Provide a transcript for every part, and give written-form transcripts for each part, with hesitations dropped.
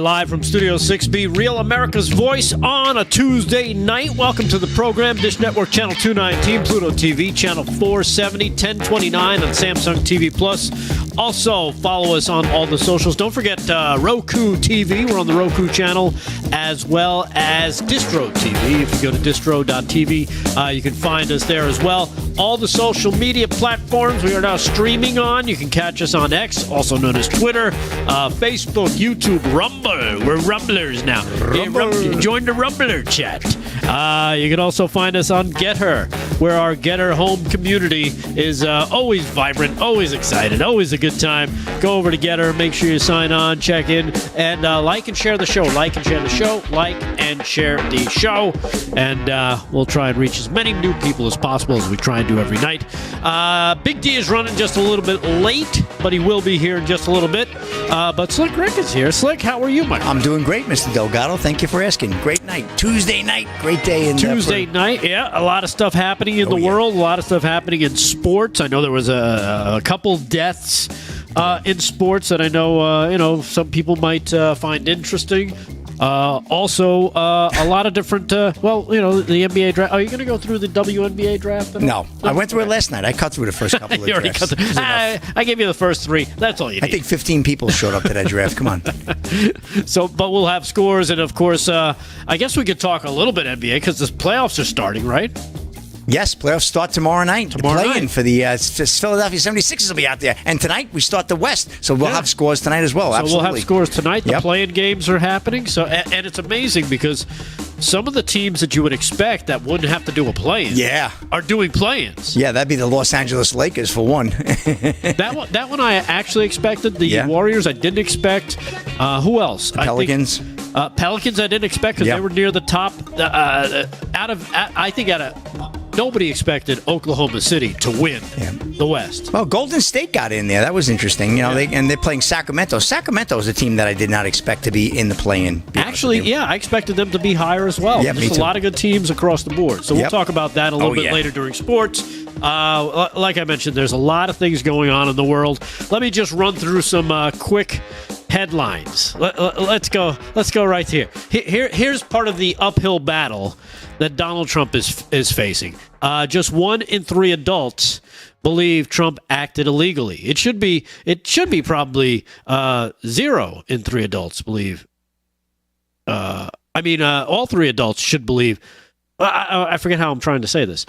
live from Studio 6B, Real America's Voice on a Tuesday night. Welcome to the program. Dish Network Channel 219, Pluto TV Channel 470, 1029 on Samsung TV Plus. Also, follow us on all the socials. Don't forget Roku TV. We're on the Roku channel, as well as Distro TV. If you go to distro.tv, you can find us there as well. All the social media platforms we are now streaming on. You can catch us on X, also known as Twitter, Facebook, YouTube, Rumble. We're Rumblers now. Join the Rumbler chat. You can also find us on Get Her, where our Get Her home community is always vibrant, always excited, always a good time. Go over to Get Her. Make sure you sign on, check in, and like and share the show. Like and share the show. Like and share the show. And we'll try and reach as many new people as possible as we try and do every night. Big D is running just a little bit late, but he will be here in just a little bit. But Slick Rick is here. Slick, how are you, my friend? I'm doing great, Mr. Delgado. Thank you for asking. Great night. Tuesday night. Great day. Tuesday night, yeah. A lot of stuff happening in the world. A lot of stuff happening in sports. I know there was a couple deaths in sports that I know, some people might find interesting. Also, a lot of different, the NBA draft. Are you going to go through the WNBA draft? No. I went through it last night. I cut through the first couple of drafts. I gave you the first three. That's all you need. I think 15 people showed up to that draft. Come on. But we'll have scores, and of course, I guess we could talk a little bit NBA because the playoffs are starting, right? Yes, playoffs start tomorrow night. The play-in for the Philadelphia 76ers will be out there. And tonight, we start the West. So we'll have scores tonight as well. So absolutely. We'll have scores tonight. The play-in games are happening. So, and it's amazing because some of the teams that you would expect that wouldn't have to do a play-in are doing play-ins. Yeah, that'd be the Los Angeles Lakers for one. that one I actually expected. The Warriors I didn't expect. Who else? The Pelicans. Pelicans I didn't expect because they were near the top. Nobody expected Oklahoma City to win the West. Well, Golden State got in there. That was interesting. They're playing Sacramento. Sacramento is a team that I did not expect to be in the play-in. Actually, I expected them to be higher as well. Yeah, There's a lot of good teams across the board. So we'll talk about that a little bit later during sports. Like I mentioned, there's a lot of things going on in the world. Let me just run through some quick headlines. Let's go right here. Here's part of the uphill battle that Donald Trump is facing. Just 1 in 3 adults believe Trump acted illegally. It should be probably 0 in 3 adults believe. All 3 adults should believe. I forget how I'm trying to say this.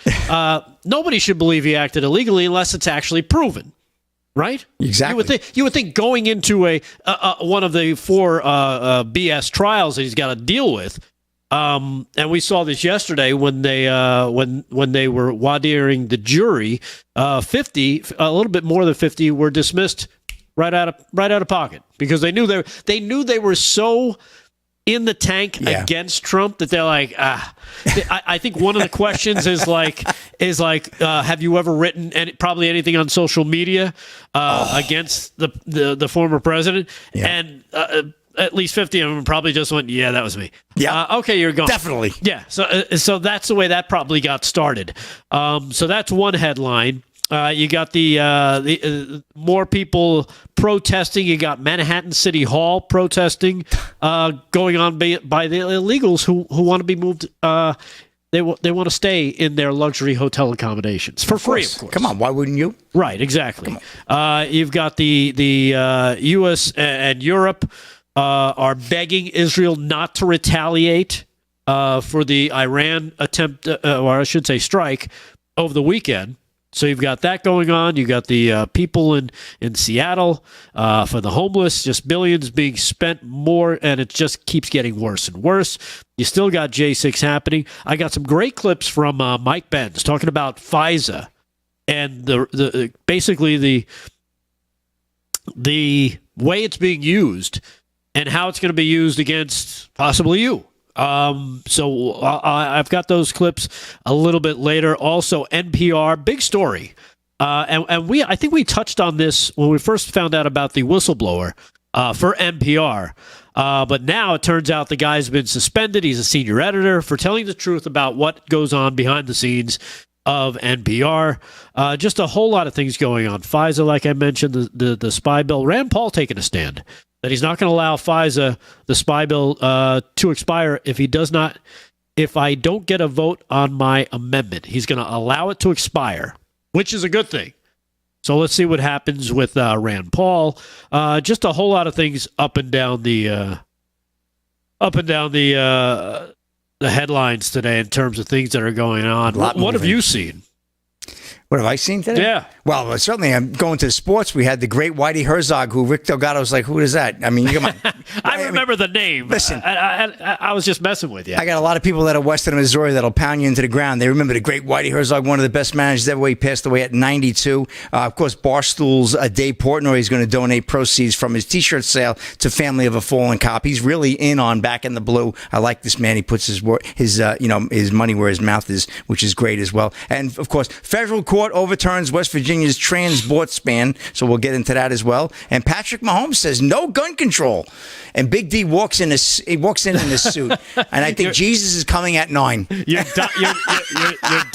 Nobody should believe he acted illegally unless it's actually proven. Right? Exactly. You would think going into a one of the 4 BS trials that he's got to deal with, and we saw this yesterday when they were wadiring the jury, 50, a little bit more than 50, were dismissed right out of pocket because they knew they were so in the tank against Trump that they're like, I think one of the questions is like, have you ever written probably anything on social media against the former president? Yeah. And at least 50 of them probably just went, yeah, that was me. Yeah. Okay, you're gone. Definitely. Yeah. So that's the way that probably got started. So that's one headline. You got the more people protesting. You got Manhattan City Hall protesting going on by the illegals who want to be moved. They want to stay in their luxury hotel accommodations for free, of course. Come on, why wouldn't you? Right, exactly. You've got the U.S. and Europe are begging Israel not to retaliate for the Iran attempt, or I should say strike, over the weekend. So you've got that going on. You got the people in Seattle for the homeless, just billions being spent more, and it just keeps getting worse and worse. You still got J6 happening. I got some great clips from Mike Benz talking about FISA and basically the way it's being used and how it's going to be used against possibly you. So I've got those clips a little bit later. Also, NPR, big story. And I think we touched on this when we first found out about the whistleblower for NPR. But now it turns out the guy's been suspended. He's a senior editor for telling the truth about what goes on behind the scenes of NPR. Just a whole lot of things going on. FISA, like I mentioned, the spy bill. Rand Paul taking a stand. that he's not going to allow FISA, the spy bill, to expire if I don't get a vote on my amendment. He's going to allow it to expire, which is a good thing. So let's see what happens with Rand Paul. Just a whole lot of things up and down the headlines today in terms of things that are going on. What have you seen? What have I seen today? Yeah. Well, certainly I'm going to the sports. We had the great Whitey Herzog, who Rick Delgado was like, who is that? I mean, come on. I remember the name. Listen. I was just messing with you. I got a lot of people that are west of Missouri that'll pound you into the ground. They remember the great Whitey Herzog, one of the best managers ever. He passed away at 92. Of course, Barstool's Dave Portnoy is going to donate proceeds from his T-shirt sale to Family of a Fallen Cop. He's really in on Back in the Blue. I like this man. He puts his money where his mouth is, which is great as well. And, of course, federal court overturns West Virginia's trans-sports ban, so we'll get into that as well. And Patrick Mahomes says no gun control. And Big D walks in a suit. And I think Jesus is coming at 9. You're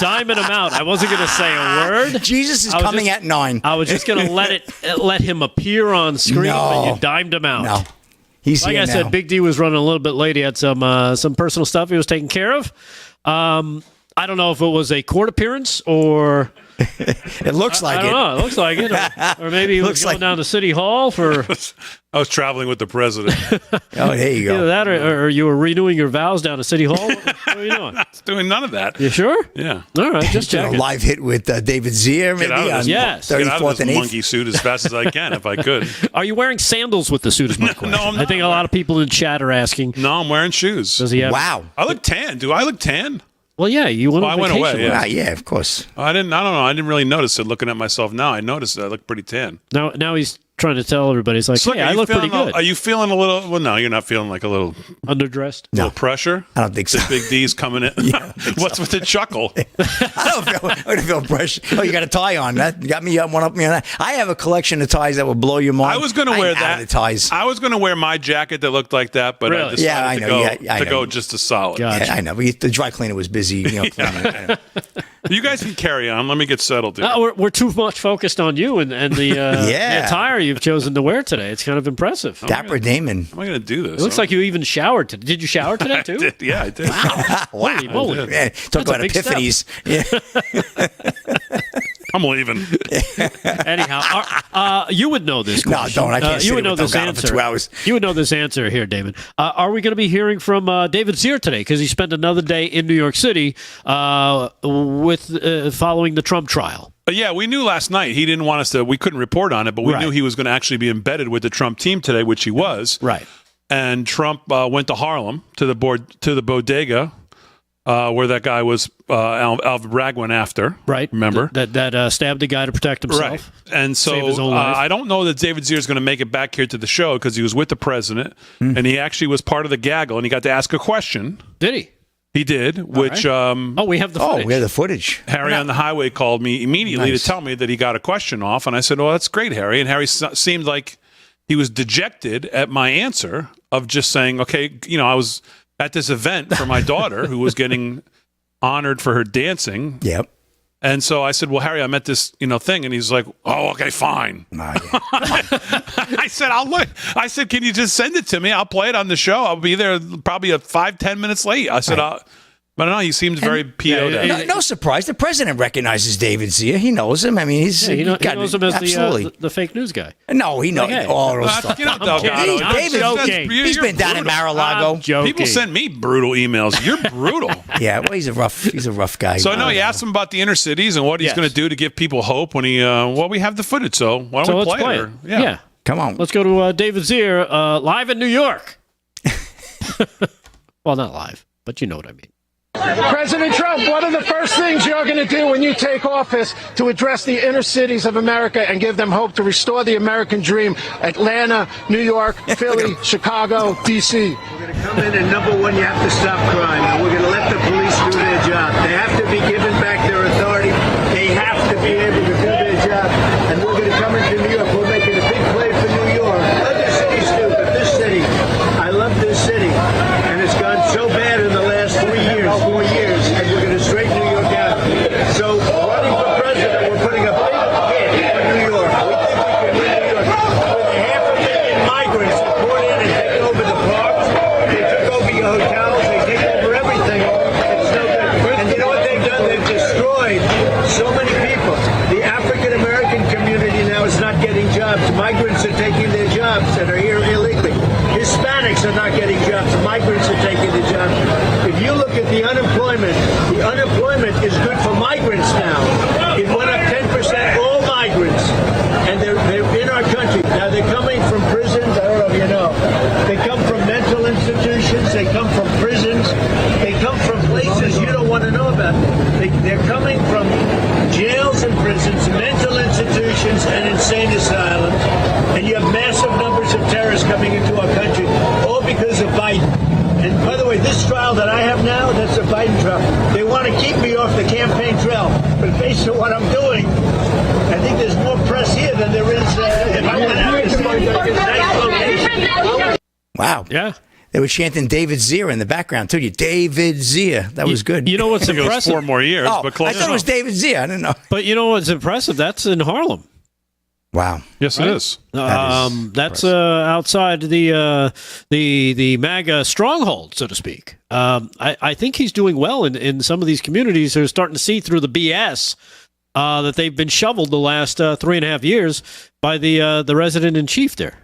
diming him out. I wasn't going to say a word. Jesus is coming at 9. I was just going to let him appear on screen, but you dimed him out. No. He's like here I now. said, Big D was running a little bit late. He had some personal stuff he was taking care of. I don't know if it was a court appearance or... It looks like I don't know. It looks like it. Or maybe he was going down to City Hall for... I was traveling with the president. Oh, there you go. Either that or you were renewing your vows down to City Hall. What are you doing? I was doing none of that. You sure? Yeah. All right, just checking. A live hit with David Zier, maybe on Get out 34th of and this 8th. monkey suit as fast as I can if I could. Are you wearing sandals with the suit? Is my question. No, I'm not. I think a lot of people in chat are asking. No, I'm wearing shoes. Does he have? Wow. I look tan. Do I look tan? Well, yeah, you went on I went vacation. away, yeah. Yeah, of course. I don't know. I didn't really notice it looking at myself now. I noticed that I look pretty tan. Now he's trying to tell everybody. He's like, So, hey, I look pretty good. Are you feeling a little? Well, no, you're not feeling like a little Underdressed? little pressure. I don't think so. The Big D's coming in. What's with the chuckle? I don't feel pressure. Oh, you got a tie on. That got me one up me on that. I have a collection of ties that will blow your mind. I was going to wear ain't out that. of the ties. I was going to wear my jacket that looked like that, but Really? I decided Yeah, I know. I to know. go just a solid. Gotcha. Yeah, I know. But the dry cleaner was busy. Cleaning it. I know. You guys can carry on. Let me get settled here. We're too much focused on you and the, Yeah. the attire you've chosen to wear today. It's kind of impressive. Dapper Damon. How am I going to do this? It looks like you even showered today. Did you shower today, too? Yeah, I did. Wow. Holy moly. Man, talk That's a about big step. epiphanies. Yeah. I'm leaving. Anyhow, you would know this No, question. don't. I can't You sit would here know with this Delgado for answer. 2 hours. You would know this answer here, Damon. Are we going to be hearing from David Zier today? Because he spent another day in New York City with following the Trump trial. Yeah, we knew last night he didn't want us to. We couldn't report on it, but we Right. knew he was going to actually be embedded with the Trump team today, which he was. Right. And Trump went to Harlem to the bodega where that guy was. Alvin Bragg went after. Right. Remember that stabbed the guy to protect himself. Right. And Save his so own life. I don't know that David Zier is going to make it back here to the show because he was with the president and he actually was part of the gaggle and he got to ask a question. Did he? He did, which we have the footage. Oh, we have the footage. Harry on the highway called me immediately Nice. to tell me that he got a question off. And I said, well, that's great, Harry. And Harry seemed like he was dejected at my answer of just saying, okay, I was at this event for my daughter who was getting honored for her dancing. Yep. And so I said, well, Harry, I'm at this, thing. And he's like, oh, okay, fine. Oh, yeah. I said, I'll look. I said, can you just send it to me? I'll play it on the show. I'll be there probably 5-10 minutes late. I said, but I don't know. He seemed very PO'd out. No surprise. The president recognizes David Zier. He knows him. I mean, he knows him as absolutely. the fake news guy. No, he knows Okay. all those stuff. Delgado. David, he's been down in Mar-a-Lago. People send me brutal emails. You're brutal. Yeah, well, he's a rough guy. So no, he asked him about the inner cities and what he's going to do to give people hope when he. We have the footage, so why don't we let's play it. it? Yeah. Come on. Let's go to David Zier live in New York. Well, not live, but you know what I mean. President Trump, what are the first things you're going to do when you take office to address the inner cities of America and give them hope to restore the American dream? Atlanta, New York, Philly, Chicago, D.C. We're going to come in and number one, you have to stop crime. And we're going to let the police do their job. They have to be given back their authority. They have to be able to do their job. And we're going to come into New York. We're making a big play for New York. Other cities do, but this city, I love this city. And it's gone so bad in the last 4 years, and we're going to straighten New York out. So, running for president, we're putting a big hit for New York. We think we can win New York. With 500,000 migrants illegals are not getting jobs. Migrants are taking the jobs. If you look at the unemployment is good for migrants now. It went up 10%, all migrants. And they're in our country. Now, they're coming from prisons. I don't know if you know. They come from mental institutions. They come from prisons. They come from places you don't want to know about. They're coming from jails and prisons, mental institutions, and insane asylums. And you have massive numbers of terrorists coming into our country, all because of Biden. And by the way, this trial that I have now, that's a Biden trial. They want to keep me off the campaign trail. But based on what I'm doing, I think there's more press here than there is if I went out to nice location. Wow. Yeah. They were chanting David Zier in the background, too. David Zier. That was good. You know what's I think it was impressive? 4 more years, Oh, but close I thought it enough. was David Zier. I didn't know. But you know what's impressive? That's in Harlem. Wow. Yes, it is. That's outside the MAGA stronghold, so to speak. I think he's doing well in some of these communities who are starting to see through the BS that they've been shoveled the last 3.5 years by the resident in chief there.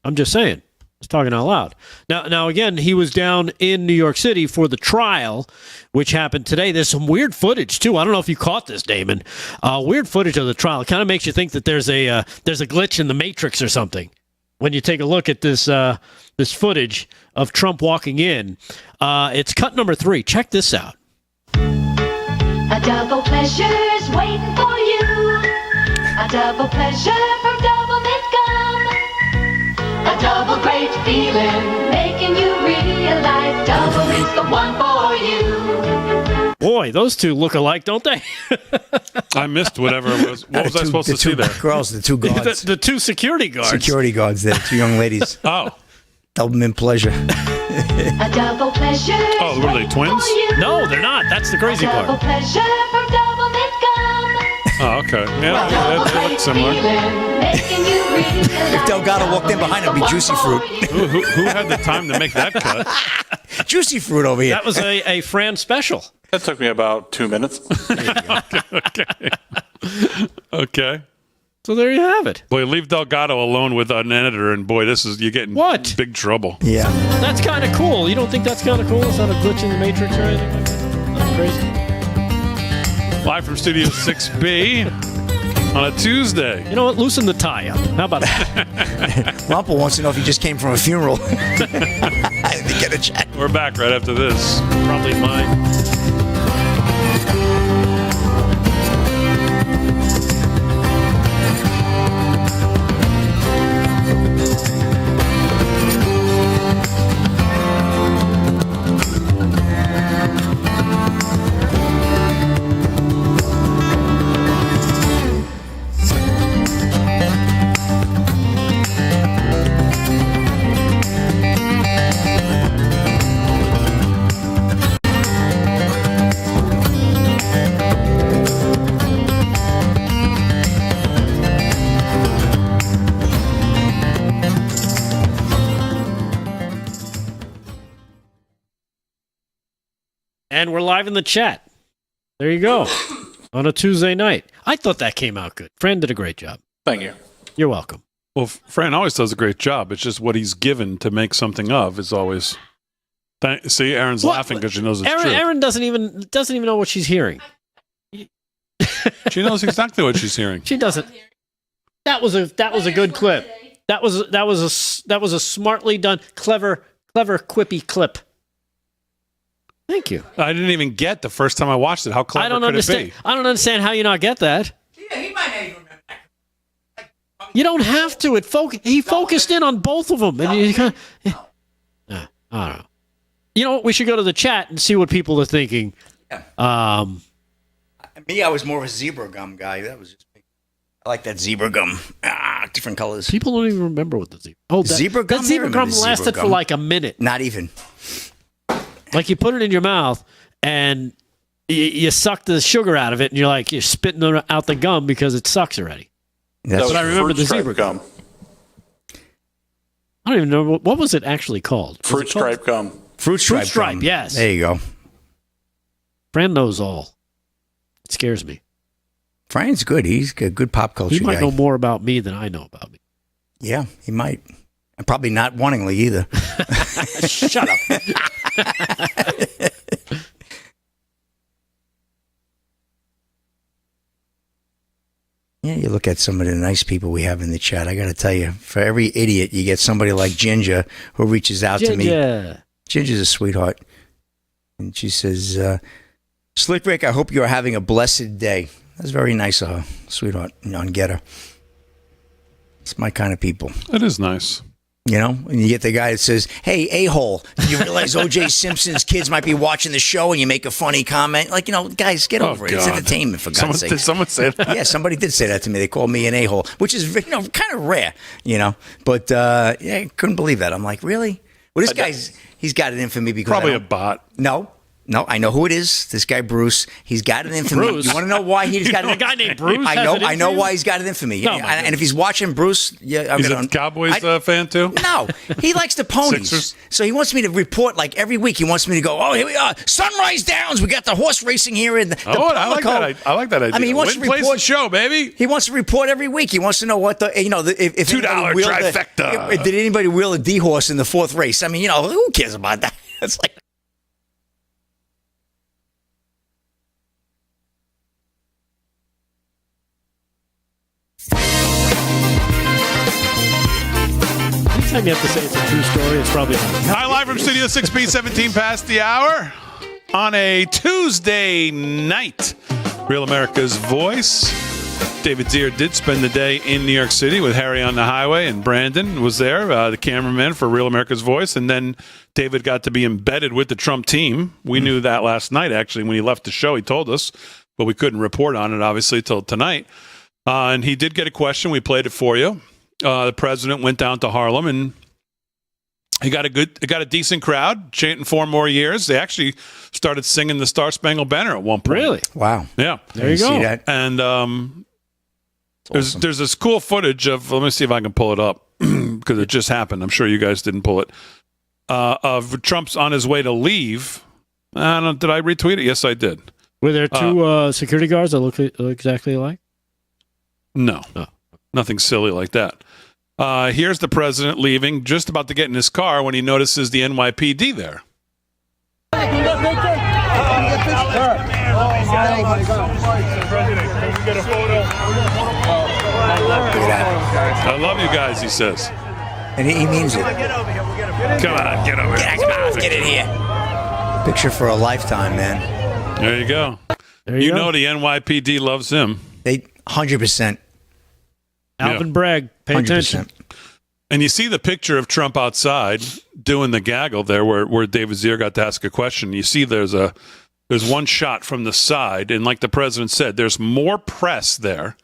I'm just saying. I was talking out loud. Now again, he was down in New York City for the trial, which happened today. There's some weird footage too. I don't know if you caught this, Damon. Weird footage of the trial. It kind of makes you think that there's a glitch in the Matrix or something when you take a look at this footage of Trump walking in. It's cut number 3. Check this out. A double pleasure's waiting for you. A double pleasure from Double Mint Gum. A double great feeling, making you realize Double Mint's the one for you. Boy, those two look alike, don't they? I missed whatever it was. What was I supposed to see there? Girls, the two guards. the two security guards. Security guards there, 2 young ladies. Oh. Double mint pleasure. A double pleasure. Oh, were they twins? No, they're not. That's the crazy Double part. pleasure from Double Mint Gum. Oh, okay. Yeah, they look similar. If Delgado walked in behind him, it'd be Juicy Fruit. Who had the time to make that cut? Juicy Fruit over here. That was a Fran special. That took me about 2 minutes. Okay. So there you have it. Boy, leave Delgado alone with an editor, and boy, you're getting What? big trouble. Yeah. That's kind of cool. You don't think that's kind of cool? It's not a glitch in the Matrix or anything like that? That's crazy. Live from Studio 6B on a Tuesday. You know what? Loosen the tie up. How about that? Rumple wants to know if he just came from a funeral. To get a check. We're back right after this. Probably mine. And we're live in the chat. There you go. On a Tuesday night. I thought that came out good. Fran did a great job. Thank you. You're welcome. Well, Fran always does a great job. It's just what he's given to make something of is always. See, Aaron's laughing because she knows it's true. Aaron doesn't even know what she's hearing. She knows exactly what she's hearing. She doesn't. That was a good clip. That was a smartly done, clever, quippy clip. Thank you. I didn't even get the first time I watched it. How clever could it be? I don't understand how you not get that. Yeah, he might not even remember that. You don't have to. He focused in on both of them, and you kind of. I don't know. You know what? We should go to the chat and see what people are thinking. Yeah. Me, I was more of a zebra gum guy. That was just me. I like that zebra gum. Different colors. People don't even remember what the zebra. Oh, zebra gum. That zebra I gum remember lasted zebra for gum. like a minute. Not even. Like you put it in your mouth and you suck the sugar out of it, and you're spitting out the gum because it sucks already. That's what I remember the zebra gum. I don't even know what was it actually called. Fruit stripe gum. Fruit stripe. Stripe, yes. There you go. Fran knows all. It scares me. Fran's good. He's a good pop culture He might guy. know more about me than I know about me. Yeah, he might. Probably not wantingly either. Shut up. Yeah, you look at some of the nice people we have in the chat. I got to tell you, for every idiot, you get somebody like Ginger who reaches out to me. Ginger's a sweetheart. And she says, Slick Rick, I hope you are having a blessed day. That's very nice of her, sweetheart. Get her. It's my kind of people. It is nice. You know, and you get the guy that says, hey, a-hole, you realize O.J. Simpson's kids might be watching the show and you make a funny comment? Like, guys, get over it. It's entertainment, for God's sake. Did someone say that? Yeah, somebody did say that to me. They called me an a-hole, which is, kind of rare, But, I couldn't believe that. I'm like, really? Well, this guy's, he's got it in for me because Probably a bot. No, I know who it is. This guy, Bruce. He's got it in for me. You want to know why he's got it in? A guy named Bruce? I know why he's got it in for me. No, and if he's watching Bruce, yeah, He's a Cowboys fan too? No, he likes the ponies. Sixers? So he wants me to report like every week. He wants me to go, oh, here we are, Sunrise Downs. We got the horse racing here in the I like that idea. I mean, he wants to report the show, baby. He wants to report every week. He wants to know what if $2 trifecta. Did anybody wheel a D horse in the fourth race? I mean, who cares about that? It's like. Anytime you have to say it's a true story, it's probably not. Hi, live from Studio 6B, 17 past the hour on a Tuesday night. Real America's Voice. David Zier did spend the day in New York City with Harry on the highway, and Brandon was there, the cameraman for Real America's Voice. And then David got to be embedded with the Trump team. We knew that last night, actually. When he left the show, he told us, but we couldn't report on it, obviously, till tonight. And he did get a question. We played it for you. The president went down to Harlem, and he got a decent crowd chanting 4 more years. They actually started singing the Star Spangled Banner at one point. Really? Wow. Yeah. There you go. See that? And Awesome. there's this cool footage of, let me see if I can pull it up because it just happened. I'm sure you guys didn't pull it. Of Trump's on his way to leave. Did I retweet it? Yes, I did. Were there 2 security guards that look exactly alike? No. Oh. Nothing silly like that. Here's the president leaving, just about to get in his car when he notices the NYPD there. I love you guys, he says. And he means it. Come on, get over here. Get in here. Picture for a lifetime, man. There you go. You know the NYPD loves him. They 100%. Alvin Bragg, pay 100%. attention. And you see the picture of Trump outside doing the gaggle there where David Zier got to ask a question. You see there's one shot from the side, and like the president said, there's more press there,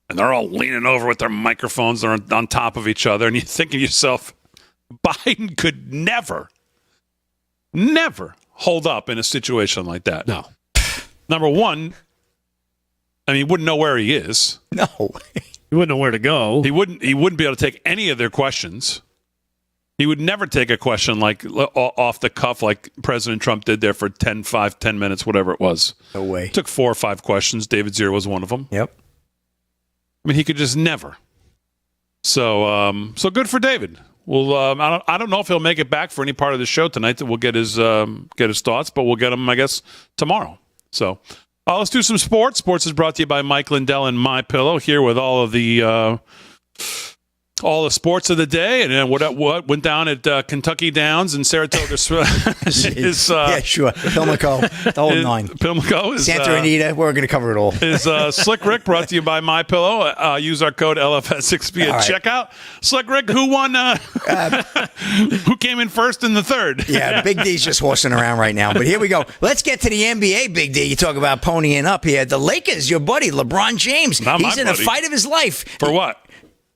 and they're all leaning over with their microphones. They're on top of each other, and you think to yourself, Biden could never hold up in a situation like that. No. Number one, I mean, he wouldn't know where he is. No. He wouldn't know where to go. He wouldn't be able to take any of their questions. He would never take a question like off the cuff like President Trump did there for 10 minutes, whatever it was. No way. It took 4 or 5 questions. David Zier was one of them. Yep. I mean, he could just never. So good for David. Well, I don't know if he'll make it back for any part of the show tonight that we'll get his thoughts, but we'll get him, I guess, tomorrow. So let's do some sports. Sports is brought to you by Mike Lindell and MyPillow, here with all the sports of the day, and then what went down at Kentucky Downs and Saratoga. Yeah, sure. Pimlico, the whole 9. Pimlico is Santa Anita. We're going to cover it all. Is Slick Rick, brought to you by MyPillow. Use our code LFS6B at checkout. Slick Rick, who won? Who came in first and the third? Yeah, Big D's just horsing around right now. But here we go. Let's get to the NBA, Big D. You talk about ponying up here. The Lakers, your buddy, LeBron James. He's in a fight of his life. For what?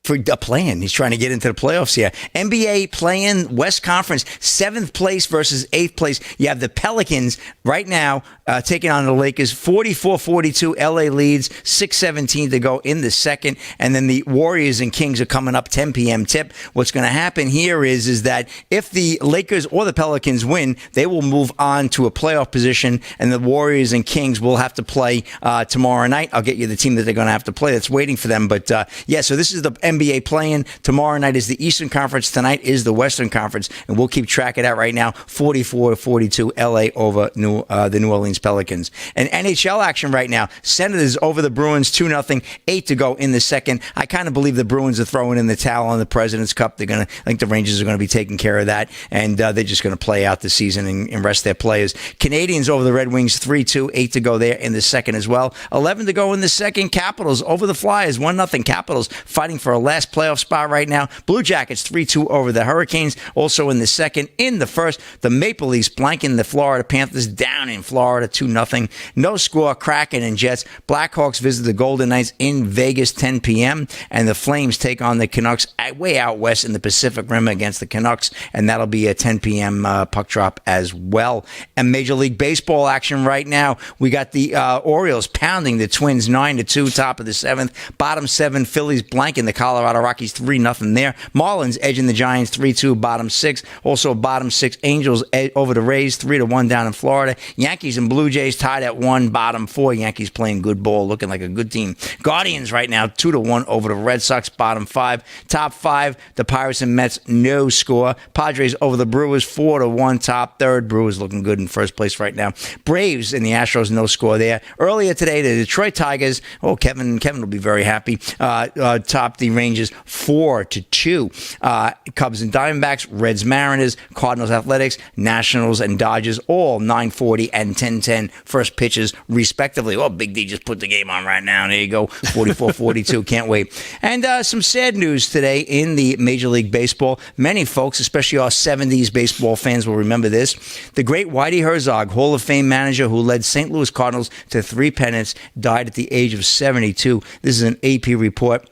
For a play-in. He's trying to get into the playoffs here. NBA play-in, West Conference, 7th place versus 8th place. You have the Pelicans right now taking on the Lakers, 44-42. LA leads, 6:17 to go in the second. And then the Warriors and Kings are coming up, 10 p.m. tip. What's going to happen here is that if the Lakers or the Pelicans win, they will move on to a playoff position, and the Warriors and Kings will have to play tomorrow night. I'll get you the team that they're going to have to play that's waiting for them. But, so this is the NBA play-in. Tomorrow night is the Eastern Conference. Tonight is the Western Conference, and we'll keep track of that right now. 44-42, LA over the New Orleans Pelicans. And NHL action right now. Senators over the Bruins 2-0, 8 to go in the second. I kind of believe the Bruins are throwing in the towel on the President's Cup. I think the Rangers are going to be taking care of that, and they're just going to play out the season and rest their players. Canadians over the Red Wings 3-2, 8 to go there in the second as well. 11 to go in the second. Capitals over the Flyers 1-0. Capitals fighting for a last playoff spot right now. Blue Jackets 3-2 over the Hurricanes. Also in the second. In the first, the Maple Leafs blanking the Florida Panthers down in Florida 2-0. No score. Kraken and Jets. Blackhawks visit the Golden Knights in Vegas 10 p.m. and the Flames take on the Canucks way out west in the Pacific Rim against the Canucks, and that'll be a 10 p.m. Puck drop as well. And Major League Baseball action right now. We got the Orioles pounding the Twins 9-2, top of the seventh. Bottom seven, Phillies blanking the Colorado Rockies 3-0 there. Marlins edging the Giants 3-2, bottom six. Also bottom six, Angels over the Rays 3-1 down in Florida. Yankees and Blue Jays tied at 1, bottom four. Yankees playing good ball, looking like a good team. Guardians right now 2-1 over the Red Sox, bottom five. Top five, the Pirates and Mets, no score. Padres over the Brewers 4-1, top third. Brewers looking good in first place right now. Braves and the Astros, no score there. Earlier today, the Detroit Tigers, Kevin will be very happy, topped the Rangers 4-2. Cubs and Diamondbacks, Reds, Mariners, Cardinals, Athletics, Nationals and Dodgers, all 9:40 and 10:10 first pitches respectively. Big D just put the game on right now. There you go, 44-42. Can't wait. And some sad news today in the Major League Baseball. Many folks, especially our 70s baseball fans, will remember this. The great Whitey Herzog, Hall of Fame manager who led St. Louis Cardinals to 3 pennants, died at the age of 72. This is an AP report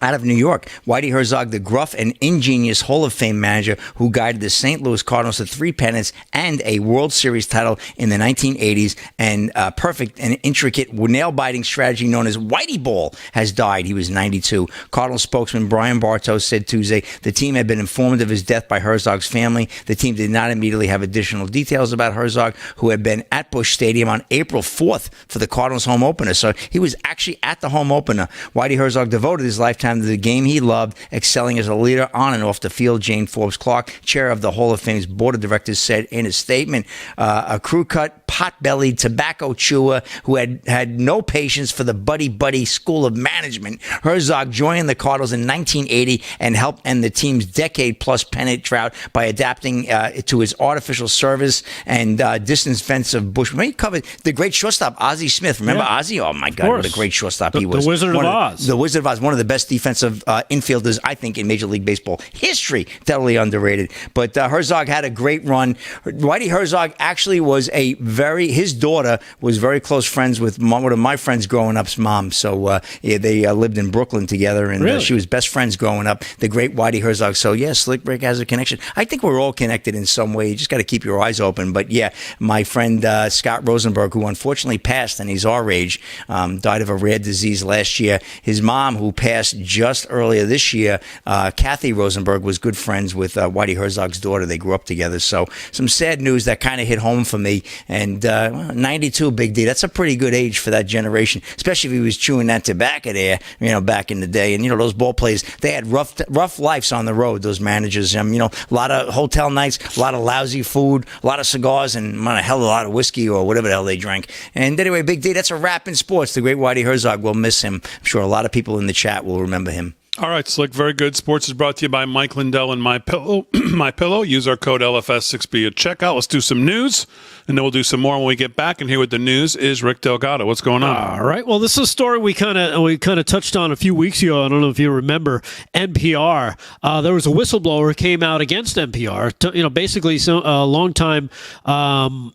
out of New York. Whitey Herzog, the gruff and ingenious Hall of Fame manager who guided the St. Louis Cardinals to 3 pennants and a World Series title in the 1980s, and perfect and intricate nail-biting strategy known as Whitey Ball, has died. He was 92. Cardinals spokesman Brian Bartos said Tuesday the team had been informed of his death by Herzog's family. The team did not immediately have additional details about Herzog, who had been at Busch Stadium on April 4th for the Cardinals home opener. So he was actually at the home opener. Whitey Herzog devoted his lifetime to the game he loved, excelling as a leader on and off the field. Jane Forbes Clark, chair of the Hall of Fame's board of directors, said in a statement, a crew-cut, pot-bellied tobacco chewer who had no patience for the buddy-buddy school of management. Herzog joined the Cardinals in 1980 and helped end the team's decade-plus pennant drought by adapting to his artificial service and distance fence of Busch. He covered the great shortstop, Ozzie Smith. Remember Ozzie? Oh, my God, what a great shortstop he was. The Wizard of Oz. The Wizard of Oz, one of the best defensive infielders, I think, in Major League Baseball history. Totally underrated. But Herzog had a great run. Whitey Herzog actually was his daughter was very close friends with one of my friends growing up's mom. So they lived in Brooklyn together, and she was best friends growing up. The great Whitey Herzog. So yeah, Slick Rick has a connection. I think we're all connected in some way. You just got to keep your eyes open. But yeah, my friend Scott Rosenberg, who unfortunately passed, and he's our age, died of a rare disease last year. His mom, who passed just earlier this year, Kathy Rosenberg, was good friends with Whitey Herzog's daughter. They grew up together. So some sad news that kind of hit home for me. And 92, Big D, that's a pretty good age for that generation, especially if he was chewing that tobacco there, back in the day. And, those ball players, they had rough lives on the road, those managers. A lot of hotel nights, a lot of lousy food, a lot of cigars, and a hell of a lot of whiskey or whatever the hell they drank. And anyway, Big D, that's a wrap in sports. The great Whitey Herzog, will miss him. I'm sure a lot of people in the chat will remember him. All right, Slick, very good. Sports is brought to you by Mike Lindell and My Pillow. My Pillow. Use our code LFS6B at checkout. Let's do some news, and then we'll do some more when we get back. And here with the news is Rick Delgado. What's going on? All right. Well, this is a story we kind of touched on a few weeks ago. I don't know if you remember NPR. There was a whistleblower who came out against NPR. Basically, a longtime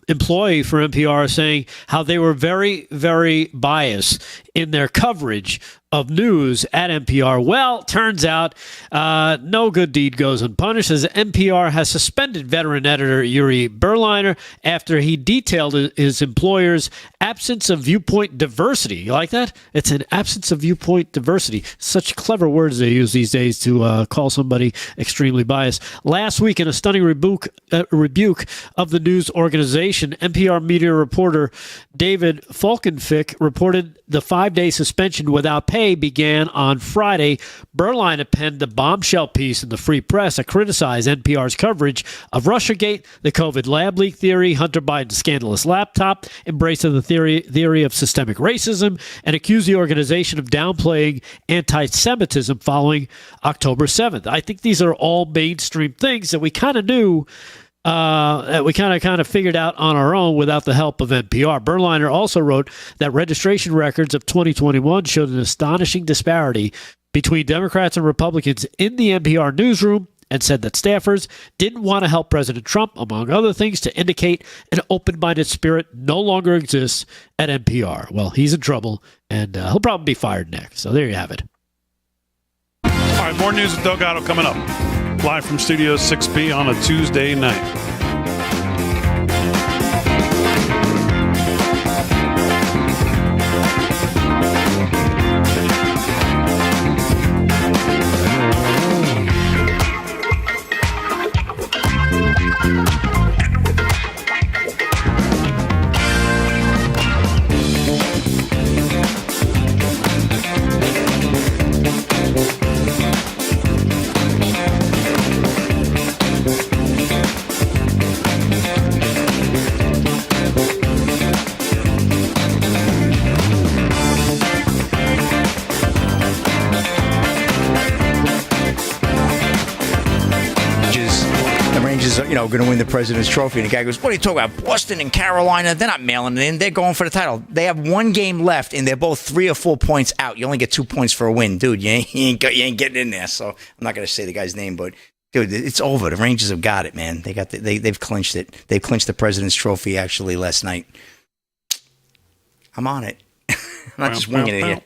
employee for NPR, saying how they were very, very biased in their coverage of news at NPR. Well, turns out no good deed goes unpunished, as NPR has suspended veteran editor Yuri Berliner after he detailed his employer's absence of viewpoint diversity. You like that? It's an absence of viewpoint diversity. Such clever words they use these days to call somebody extremely biased. Last week, in a stunning rebuke of the news organization, NPR media reporter David Falkenfick reported the 5-day suspension without pay began on Friday. Berline had penned a bombshell piece in the Free Press that criticized NPR's coverage of Russiagate, the COVID lab leak theory, Hunter Biden's scandalous laptop, embrace of the theory of systemic racism, and accused the organization of downplaying anti-Semitism following October 7th. I think these are all mainstream things that we kind of knew, that we kind of figured out on our own without the help of NPR. Berliner also wrote that registration records of 2021 showed an astonishing disparity between Democrats and Republicans in the NPR newsroom, and said that staffers didn't want to help President Trump, among other things, to indicate an open-minded spirit no longer exists at NPR. Well, he's in trouble, and he'll probably be fired next. So there you have it. All right, more news at Delgado coming up. Live from Studio 6B on a Tuesday night. Going to win the President's Trophy. And the guy goes, what are you talking about? Boston and Carolina, they're not mailing it in. They're going for the title. They have one game left, and they're both 3 or 4 points out. You only get 2 points for a win. Dude, you ain't getting in there. So I'm not going to say the guy's name, but, dude, it's over. The Rangers have got it, man. They've clinched it. They clinched the President's Trophy, actually, last night. I'm on it. I'm not just winging it here.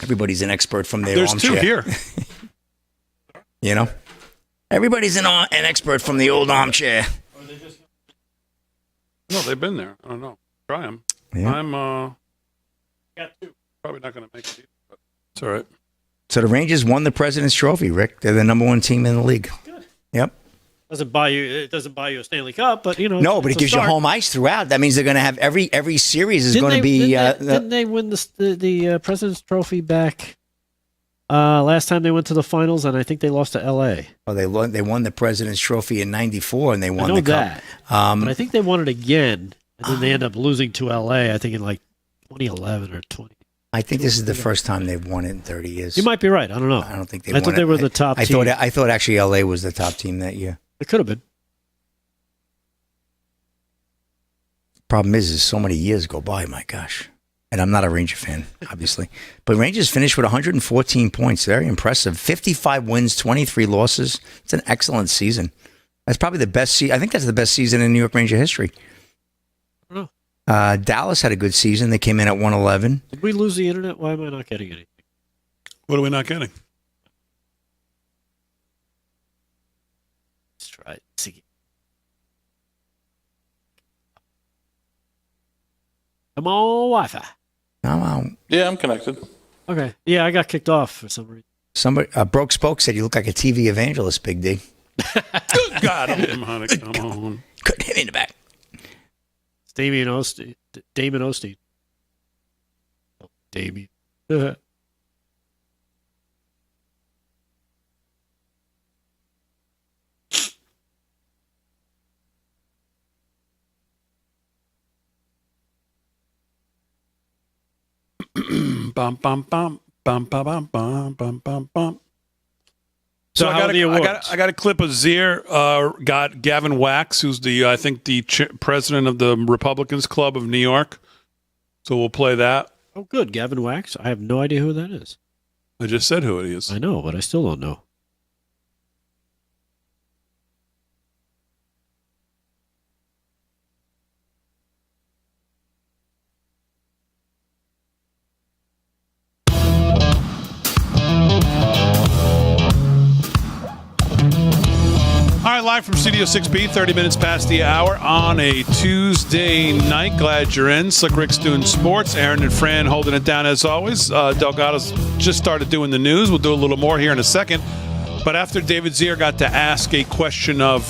Everybody's an expert from their armchair. There's 2 here. You know? Everybody's an expert from the old armchair. No, they've been there. I don't know. Try them. Yeah. I'm got 2. Probably not going to make it either, but it's all right. So the Rangers won the President's Trophy, Rick. They're the number 1 team in the league. Good. Yep. It doesn't buy you a Stanley Cup, but no, but it gives you home ice throughout. That means they're going to have every series is going to be. Didn't they win the President's Trophy back? Last time they went to the finals, and I think they lost to L.A. Oh, they won the President's Trophy in '94, and they won the that. Cup. But I think they won it again, and then they end up losing to L.A. I think in like 2011 or 20. I think this is the first time they've won it in 30 years. You might be right. I don't know. I don't think they. I thought they were the top team. I thought actually L.A. was the top team that year. It could have been. Problem is so many years go by. My gosh. And I'm not a Ranger fan, obviously. But Rangers finished with 114 points. Very impressive. 55 wins, 23 losses. It's an excellent season. That's probably the best season. I think that's the best season in New York Ranger history. Oh. Dallas had a good season. They came in at 111. Did we lose the internet? Why am I not getting anything? What are we not getting? Let's try it. See. Come on, Wi-Fi. Yeah, I'm connected. Okay. Yeah, I got kicked off for some reason. Somebody, Broke Spoke said you look like a TV evangelist, Big D. Good God, honey, come on. Couldn't hit me in the back. It's Damon Osteen. Damien. Bum, bum, bum, bum, bum, bum, bum, bum, bum, bum. So I got a clip of Zier got Gavin Wax, who's I think the president of the Republicans Club of New York. So we'll play that. Oh, good. Gavin Wax. I have no idea who that is. I just said who it is. I know, but I still don't know. live from Studio 6B, 30 minutes past the hour on a Tuesday night. Glad you're in. Slick Rick's doing sports. Aaron and Fran holding it down as always. Delgado's just started doing the news. We'll do a little more here in a second. But after David Zier got to ask a question of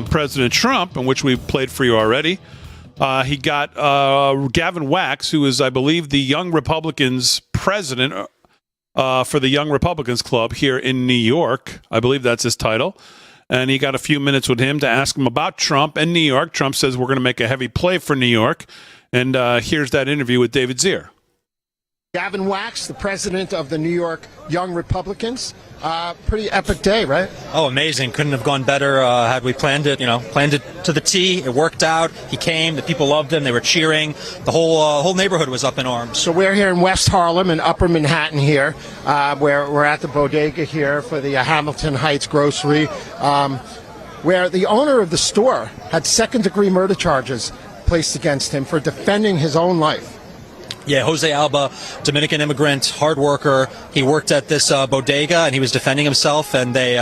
President Trump, in which we played for you already, he got Gavin Wax, who is, I believe, the Young Republicans president for the Young Republicans Club here in New York. I believe that's his title. And he got a few minutes with him to ask him about Trump and New York. Trump says we're going to make a heavy play for New York. And here's that interview with David Zier. Gavin Wax, the president of the New York Young Republicans. Pretty epic day, right? Oh, amazing. Couldn't have gone better had we planned it to the T. It worked out. He came. The people loved him. They were cheering. The whole neighborhood was up in arms. So we're here in West Harlem in Upper Manhattan here, where we're at the bodega here for the Hamilton Heights Grocery, where the owner of the store had second-degree murder charges placed against him for defending his own life. Yeah, Jose Alba, Dominican immigrant, hard worker. He worked at this bodega, and he was defending himself, and they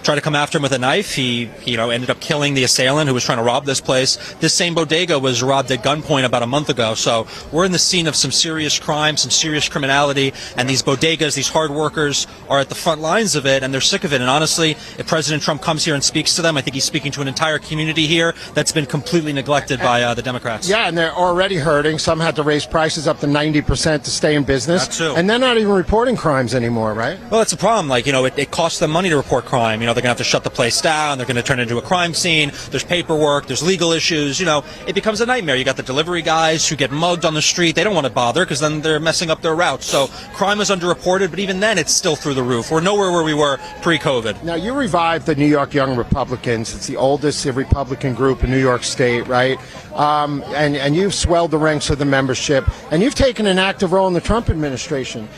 tried to come after him with a knife. He, ended up killing the assailant who was trying to rob this place. This same bodega was robbed at gunpoint about a month ago. So we're in the scene of some serious crime, some serious criminality, and these bodegas, these hard workers, are at the front lines of it, and they're sick of it. And honestly, if President Trump comes here and speaks to them, I think he's speaking to an entire community here that's been completely neglected by the Democrats. Yeah, and they're already hurting. Some had to raise prices up to 90% to stay in business. That too. And they're not even reporting crimes anymore, right? Well, that's a problem. It costs them money to report crime. They're going to have to shut the place down. They're going to turn it into a crime scene. There's paperwork. There's legal issues. It becomes a nightmare. You got the delivery guys who get mugged on the street. They don't want to bother because then they're messing up their routes. So crime is underreported, but even then it's still through the roof. We're nowhere where we were pre-COVID. Now, you revived the New York Young Republicans. It's the oldest Republican group in New York State, right? And you've swelled the ranks of the membership, and you've taken an active role in the Trump administration.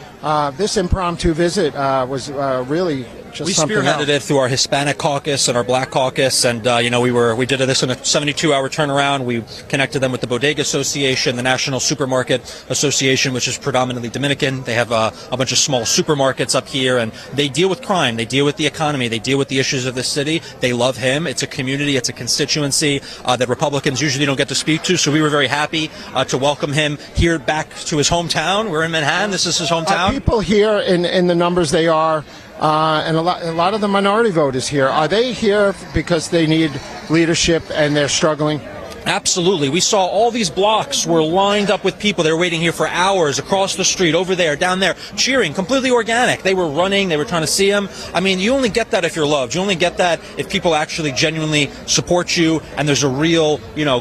This impromptu visit was really just we something spearheaded else. it through our Hispanic caucus and our Black caucus, and we did this in a 72-hour turnaround. We connected them with the Bodega Association, the National Supermarket Association, which is predominantly Dominican. They have a bunch of small supermarkets up here, and they deal with crime, they deal with the economy, they deal with the issues of the city. They love him. It's a community, it's a constituency that Republicans usually don't get to speak to. So we were very happy to welcome him here back to his hometown. We're in Manhattan. This is his hometown. Are people here in the numbers they are? And a lot of the minority vote is here. Are they here because they need leadership and they're struggling? Absolutely. We saw all these blocks were lined up with people. They were waiting here for hours across the street, over there, down there, cheering, completely organic. They were running. They were trying to see him. I mean, you only get that if you're loved. You only get that if people actually genuinely support you and there's a real,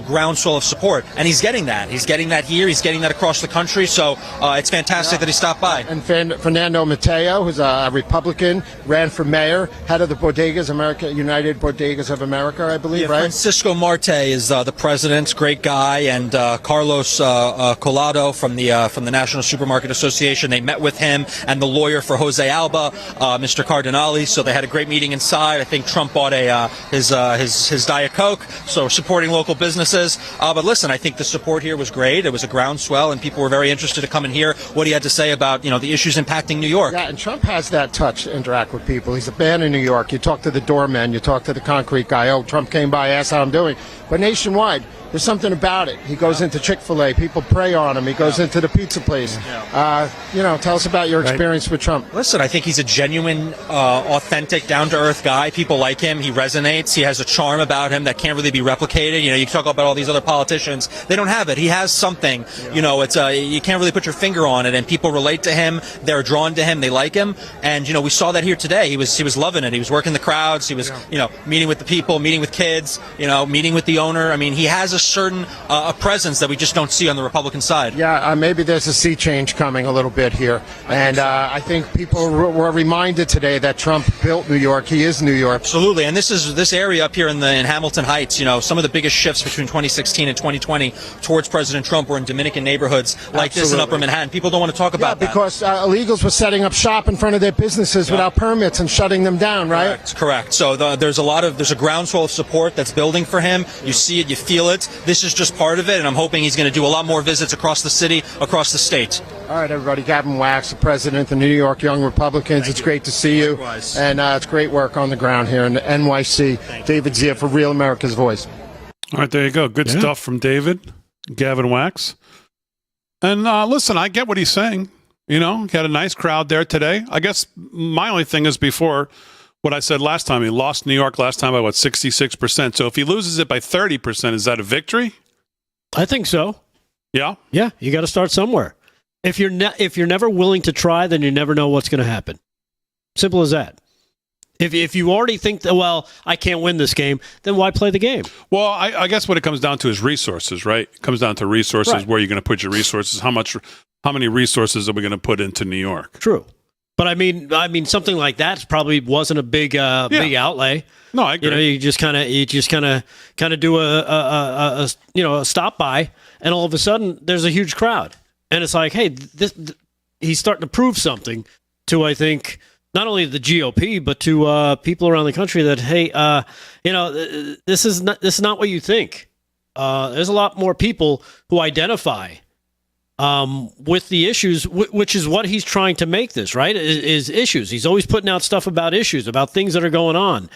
groundswell of support. And he's getting that. He's getting that here. He's getting that across the country. So it's fantastic that he stopped by. And Fernando Mateo, who's a Republican, ran for mayor, head of the Bodegas, United Bodegas of America, I believe, right? Francisco Marte is the president, great guy, and Carlos Collado from the National Supermarket Association. They met with him and the lawyer for Jose Alba, Mr. Cardinali. So they had a great meeting inside. I think Trump bought his Diet Coke, so supporting local businesses. But listen, I think the support here was great. It was a groundswell, and people were very interested to come and hear what he had to say about the issues impacting New York. Yeah, and Trump has that touch to interact with people. He's a man in New York. You talk to the doorman, you talk to the concrete guy. Oh, Trump came by, asked how I'm doing. But nationwide, there's something about it. He goes into Chick-fil-A. People pray on him. He goes into the pizza place. Tell us about your experience with Trump. Listen, I think he's a genuine, authentic, down-to-earth guy. People like him. He resonates. He has a charm about him that can't really be replicated. You talk about all these other politicians. They don't have it. He has something. It's you can't really put your finger on it, and people relate to him. They're drawn to him. They like him. And, we saw that here today. He was loving it. He was working the crowds. He was, meeting with the people, meeting with kids, meeting with the owner. I mean, he has a certain a presence that we just don't see on the Republican side. Yeah, maybe there's a sea change coming a little bit here. I think people were reminded today that Trump built New York. He is New York. Absolutely. And this area up here in Hamilton Heights, some of the biggest shifts between 2016 and 2020 towards President Trump were in Dominican neighborhoods like this in Upper Manhattan. People don't want to talk about that. Because illegals were setting up shop in front of their businesses without permits and shutting them down, right? Correct. So there's a groundswell of support that's building for him. You see it, you feel it. this is just part of it, and I'm hoping he's going to do a lot more visits across the city, across the state. All right, everybody. Gavin Wax, the president of the New York Young Republicans. It's great to see you. Likewise. And it's great work on the ground here in the NYC. David Zia for Real America's Voice. All right, there you go. Good stuff from David, Gavin Wax. And listen, I get what he's saying. You know, he had a nice crowd there today. I guess my only thing is before what I said last time. He lost New York last time by, 66%. So if he loses it by 30%, is that a victory? I think so. Yeah? Yeah, you got to start somewhere. If you're never willing to try, then you never know what's going to happen. Simple as that. If you already think that, well, I can't win this game, then why play the game? Well, I guess what it comes down to is resources, right? It comes down to resources, right. Where you're going to put your resources. How many resources are we going to put into New York? True. But I mean, something like that probably wasn't a big outlay. No, I agree. You know, you just kind of do a stop by, and all of a sudden there's a huge crowd, and it's like, hey, he's starting to prove something to, I think, not only the GOP but to people around the country that, hey, this is not what you think. There's a lot more people who identify with the issues, which is what he's trying to make this, right, is issues. He's always putting out stuff about issues, about things that are going on.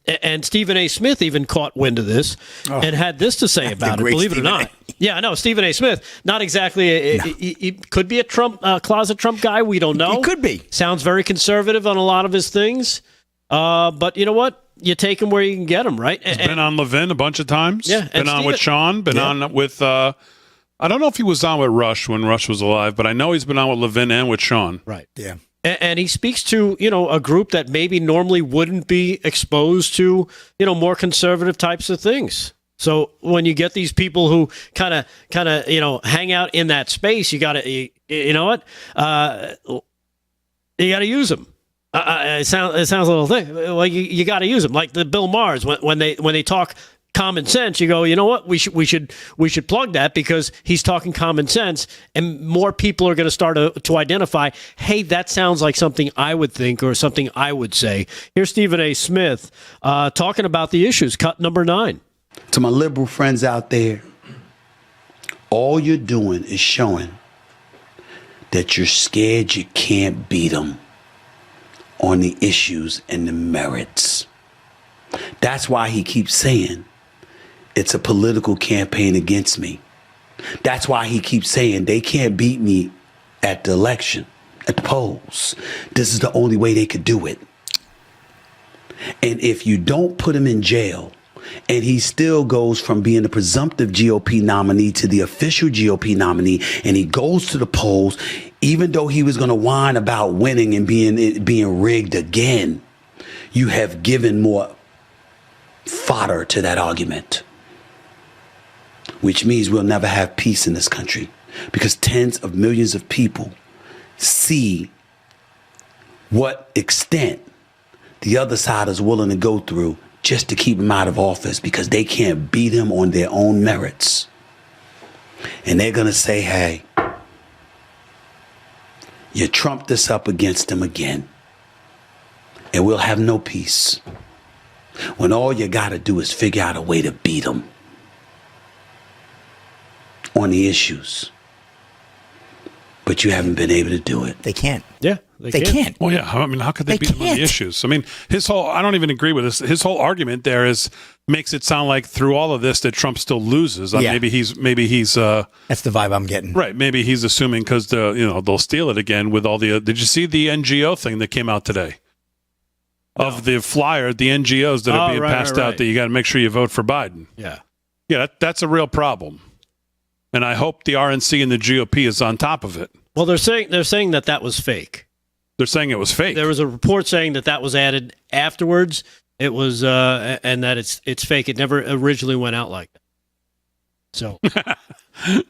And Stephen A. Smith even caught wind of this and had this to say about it, believe it or not. Yeah, I know. Stephen A. Smith, not exactly, he could be a closet Trump guy. We don't know. He could be. Sounds very conservative on a lot of his things. But you know what? You take him where you can get him, right? He's been on Levin a bunch of times. Yeah. Been on with Sean. Been on with... I don't know if he was on with Rush when Rush was alive, but I know he's been on with Levin and with Sean. Right. Yeah. And he speaks to, a group that maybe normally wouldn't be exposed to, more conservative types of things. So when you get these people who kind of, hang out in that space, you got to, you know what? You got to use them. It sounds a little thing. Well, you got to use them. Like the Bill Maher's when they talk common sense, you go, you know what? We should plug that because he's talking common sense, and more people are going to start to identify, hey, that sounds like something I would think or something I would say. Here's Stephen A. Smith talking about the issues. Cut number 9. To my liberal friends out there, all you're doing is showing that you're scared you can't beat them on the issues and the merits. That's why he keeps saying it's a political campaign against me. That's why he keeps saying they can't beat me at the election, at the polls. This is the only way they could do it. And if you don't put him in jail, and he still goes from being the presumptive GOP nominee to the official GOP nominee, and he goes to the polls, even though he was going to whine about winning and being rigged again, you have given more fodder to that argument, which means we'll never have peace in this country because tens of millions of people see what extent the other side is willing to go through just to keep him out of office because they can't beat him on their own merits. And they're going to say, hey, you trumped this up against him again, and we'll have no peace. When all you got to do is figure out a way to beat them on the issues. But you haven't been able to do it. They can't. Yeah, they can't. Well, yeah. I mean, how could they beat him on the issues? I mean, I don't even agree with this. His whole argument there makes it sound like through all of this that Trump still loses. Yeah. Maybe he's that's the vibe I'm getting. Right. Maybe he's assuming because they'll steal it again with all the. Did you see the NGO thing that came out today? Of the flyer, the NGOs that are being passed out that you got to make sure you vote for Biden. Yeah. Yeah, that's a real problem. And I hope the RNC and the GOP is on top of it. Well, they're saying that was fake. They're saying it was fake. There was a report saying that was added afterwards. It was and that it's fake. It never originally went out like that. So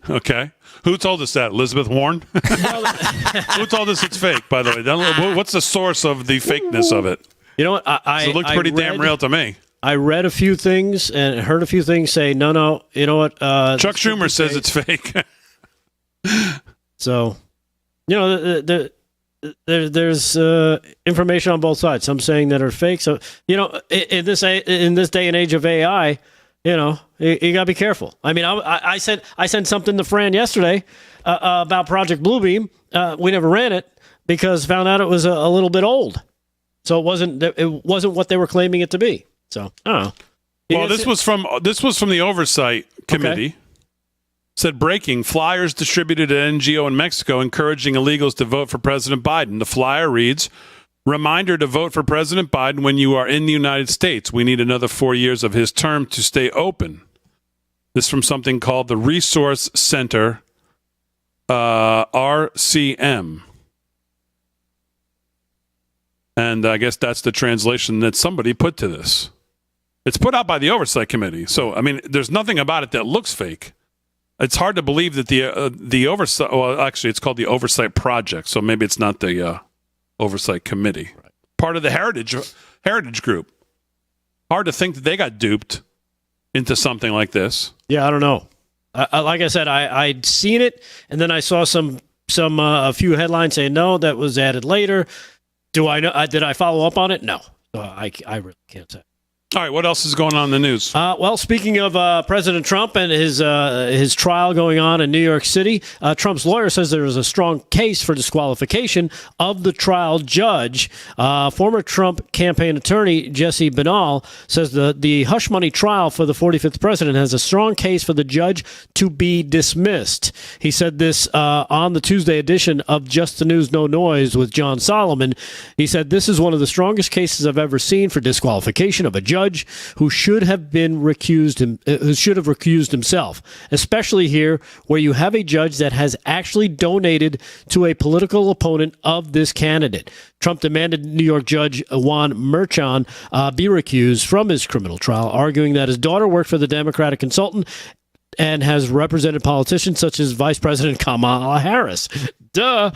okay. Who told us that? Elizabeth Warren? Who told us it's fake, by the way? What's the source of the fakeness of it? You know what? It looked pretty damn real to me. I read a few things and heard a few things say, no, you know what? Chuck Schumer says it's fake. So, there's information on both sides. Some saying that are fake. So, in this day and age of AI, you got to be careful. I mean, I sent something to Fran yesterday about Project Bluebeam. We never ran it because found out it was a little bit old. So it wasn't what they were claiming it to be. So I don't know. Well, this was from the Oversight Committee. Okay. Said breaking flyers distributed at NGO in Mexico encouraging illegals to vote for President Biden. The flyer reads, "Reminder to vote for President Biden when you are in the United States. We need another 4 years of his term to stay open." This from something called the Resource Center, RCM. And I guess that's the translation that somebody put to this. It's put out by the Oversight Committee. So, I mean, there's nothing about it that looks fake. It's hard to believe that the Oversight, well, actually, it's called the Oversight Project. So maybe it's not the Oversight Committee. Right. Part of the Heritage Group. Hard to think that they got duped into something like this. Yeah, I don't know. Like I said, I'd seen it, and then I saw a few headlines saying, no, that was added later. Do I know? Did I follow up on it? No. So I really can't say. All right, what else is going on in the news? Well, speaking of President Trump and his trial going on in New York City, Trump's lawyer says there is a strong case for disqualification of the trial judge. Former Trump campaign attorney Jesse Binnall says the hush money trial for the 45th president has a strong case for the judge to be dismissed. He said this on the Tuesday edition of Just the News No Noise with John Solomon. He said, "This is one of the strongest cases I've ever seen for disqualification of a judge who should have recused himself, especially here where you have a judge that has actually donated to a political opponent of this candidate." Trump demanded New York Judge Juan Merchan be recused from his criminal trial, arguing that his daughter worked for the Democratic consultant and has represented politicians such as Vice President Kamala Harris. Duh.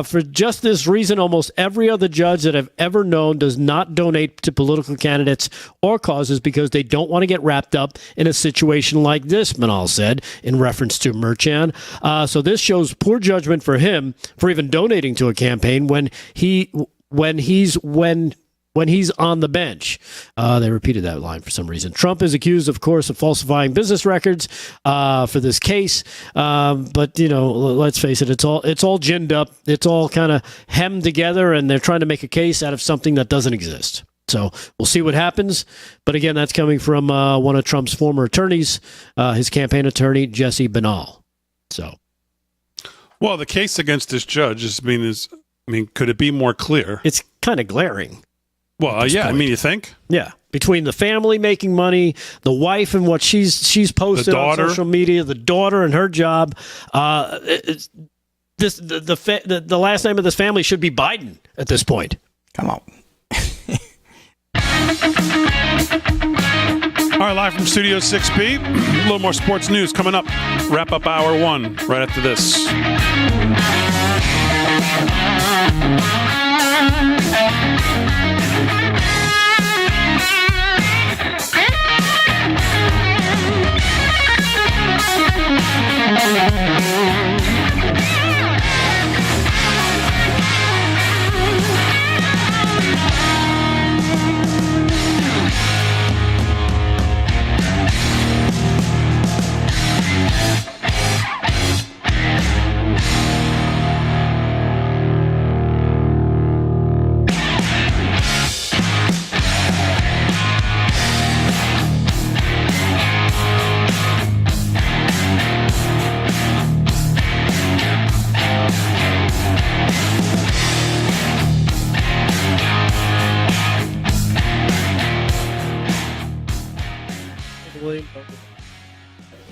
For just this reason, almost every other judge that I've ever known does not donate to political candidates or causes because they don't want to get wrapped up in a situation like this, Manal said, in reference to Merchan. So this shows poor judgment for him for even donating to a campaign when he's on the bench. They repeated that line for some reason. Trump is accused, of course, of falsifying business records for this case. But, let's face it, it's all ginned up. It's all kind of hemmed together, and they're trying to make a case out of something that doesn't exist. So we'll see what happens. But again, that's coming from one of Trump's former attorneys, his campaign attorney, Jesse Binnall. So, well, the case against this judge could it be more clear? It's kind of glaring. Well, yeah, point. You think? Yeah. Between the family making money, the wife and what she's posted on social media, the daughter and her job, the last name of this family should be Biden at this point. Come on. All right, live from Studio 6B. A little more sports news coming up. Wrap up hour one right after this.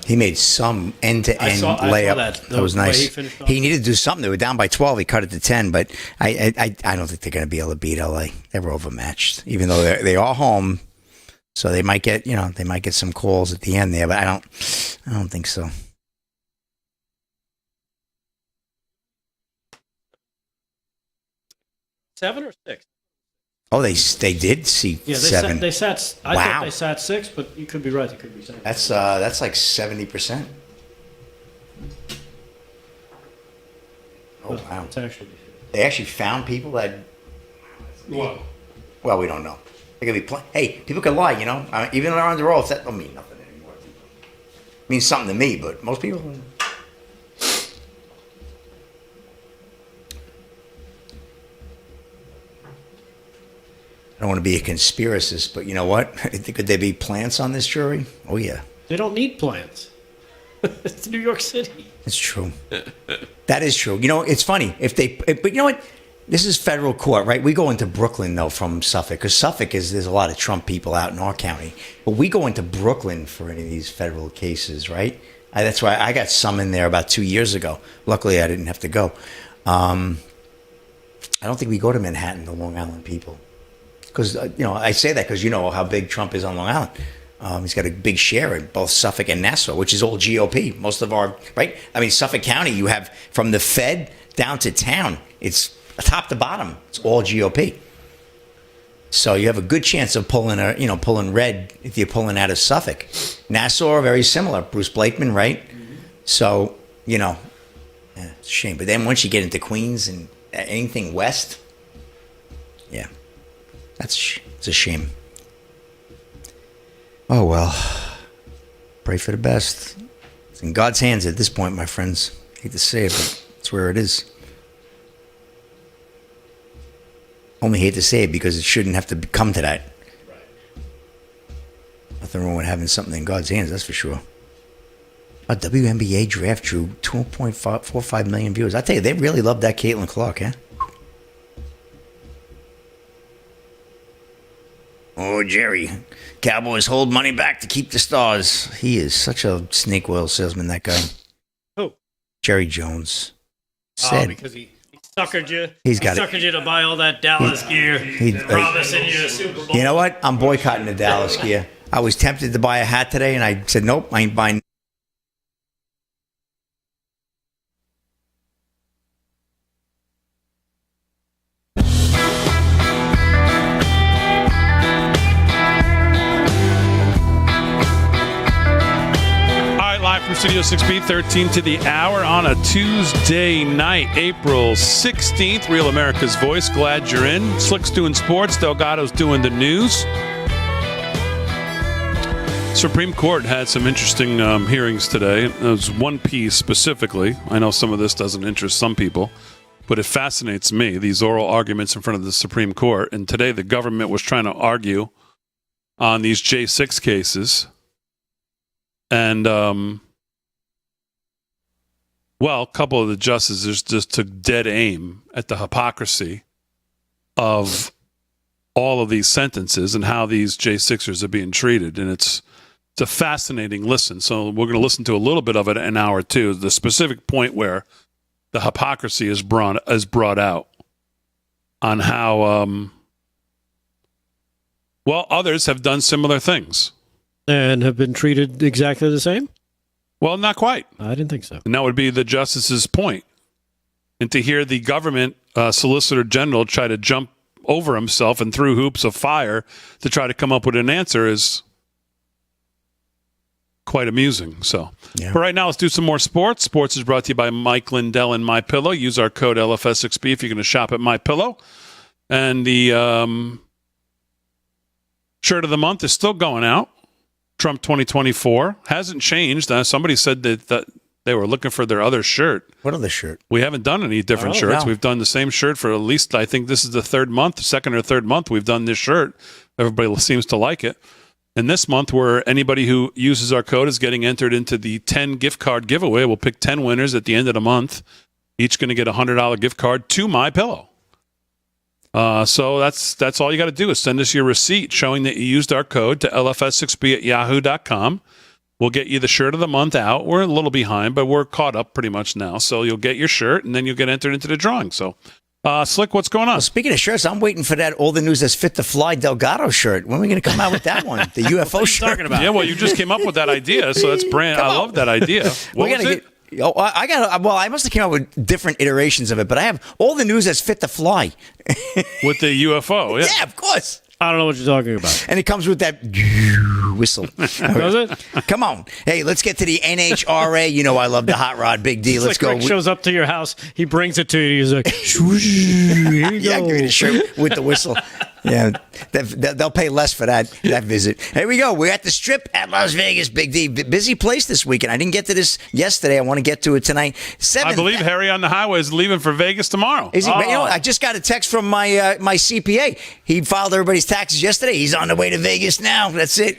He made some end-to-end layup. That was nice. He needed to do something. They were down by 12. He cut it to 10. But I don't think they're going to be able to beat LA. They were overmatched, even though they are home. So they might get some calls at the end there. But I don't think so. Seven or six? Oh, they did see seven. I thought they sat six, but you could be right. It could be seven. That's like 70%. Oh wow! They actually found people that. Well, we don't know. They could be. Hey, people could lie. Even though they're under oath, that don't mean nothing anymore. means something to me, but most people. I don't want to be a conspiracist, but you know what? Could there be plants on this jury? Oh, yeah. They don't need plants. It's New York City. It's true. That is true. You know, it's funny. But you know what? This is federal court, right? We go into Brooklyn, though, from Suffolk, because Suffolk there's a lot of Trump people out in our county. But we go into Brooklyn for any of these federal cases, right? That's why I got summoned there about 2 years ago. Luckily, I didn't have to go. I don't think we go to Manhattan, the Long Island people. Because, I say that because you know how big Trump is on Long Island. He's got a big share in both Suffolk and Nassau, which is all GOP. Most of our, right? I mean, Suffolk County, you have from the Fed down to town. It's top to bottom. It's all GOP. So you have a good chance of pulling red if you're pulling out of Suffolk. Nassau are very similar. Bruce Blakeman, right? Mm-hmm. So, it's a shame. But then once you get into Queens and anything west, yeah. It's a shame. Oh, well. Pray for the best. It's in God's hands at this point, my friends. Hate to say it, but it's where it is. Only hate to say it because it shouldn't have to come to that. Right. Nothing wrong with having something in God's hands, that's for sure. A WNBA draft drew 2.45 million viewers. I tell you, they really love that Caitlin Clark, huh? Oh, Jerry. Cowboys hold money back to keep the stars. He is such a snake oil salesman, that guy. Who? Jerry Jones. Because he suckered you. He suckered you to buy all that Dallas gear. Promising you a Super Bowl. You know what? I'm boycotting the Dallas gear. I was tempted to buy a hat today, and I said, nope, I ain't buying. From Studio 6B, 13 to the hour on a Tuesday night, April 16th. Real America's Voice. Glad you're in. Slick's doing sports. Delgado's doing the news. Supreme Court had some interesting hearings today. There's one piece specifically. I know some of this doesn't interest some people, but it fascinates me, these oral arguments in front of the Supreme Court. And today the government was trying to argue on these J6 cases. And, well, a couple of the justices just took dead aim at the hypocrisy of all of these sentences and how these J6ers are being treated. And it's a fascinating listen. So we're going to listen to a little bit of it in hour two, the specific point where the hypocrisy is brought out on how, others have done similar things. And have been treated exactly the same? Well, not quite. I didn't think so. And that would be the justice's point. And to hear the government solicitor general try to jump over himself and through hoops of fire to try to come up with an answer is quite amusing. So, But right now, let's do some more sports. Sports is brought to you by Mike Lindell and MyPillow. Use our code LFS6B if you're going to shop at MyPillow. And the shirt of the month is still going out. Trump 2024 hasn't changed. Somebody said that they were looking for their other shirt. What other shirt? We haven't done any different shirts. No. We've done the same shirt for at least, I think this is the second or third month we've done this shirt. Everybody seems to like it. And this month, where anybody who uses our code is getting entered into the 10 gift card giveaway. We'll pick 10 winners at the end of the month. Each going to get a $100 gift card to MyPillow. So that's all you got to do is send us your receipt showing that you used our code to lfs6b@yahoo.com. We'll get you the shirt of the month out. We're a little behind, but we're caught up pretty much now. So you'll get your shirt, and then you'll get entered into the drawing. So, Slick, what's going on? Well, speaking of shirts, I'm waiting for that All the News That's Fit to Fly Delgado shirt. When are we going to come out with that one? The UFO shirt? Talking about? Yeah, well, you just came up with that idea, so that's brand. I love that idea. What was it? I must have came up with different iterations of it, but I have All the News That's Fit to Fly. With the UFO, yeah. Yeah, of course. I don't know what you're talking about. And it comes with that whistle. Does it? Come on. Hey, let's get to the NHRA. You know I love the hot rod. Big D. Let's go. Rick shows up to your house. He brings it to you. He's like, here you yeah, go. give me the shirt with the whistle. Yeah, they'll pay less for that visit. Here we go. We're at the Strip at Las Vegas, Big D. Busy place this weekend. I didn't get to this yesterday. I want to get to it tonight. I believe Harry on the Highway is leaving for Vegas tomorrow. Is he? You know, I just got a text from my CPA. He filed everybody's taxes yesterday. He's on the way to Vegas now. That's it.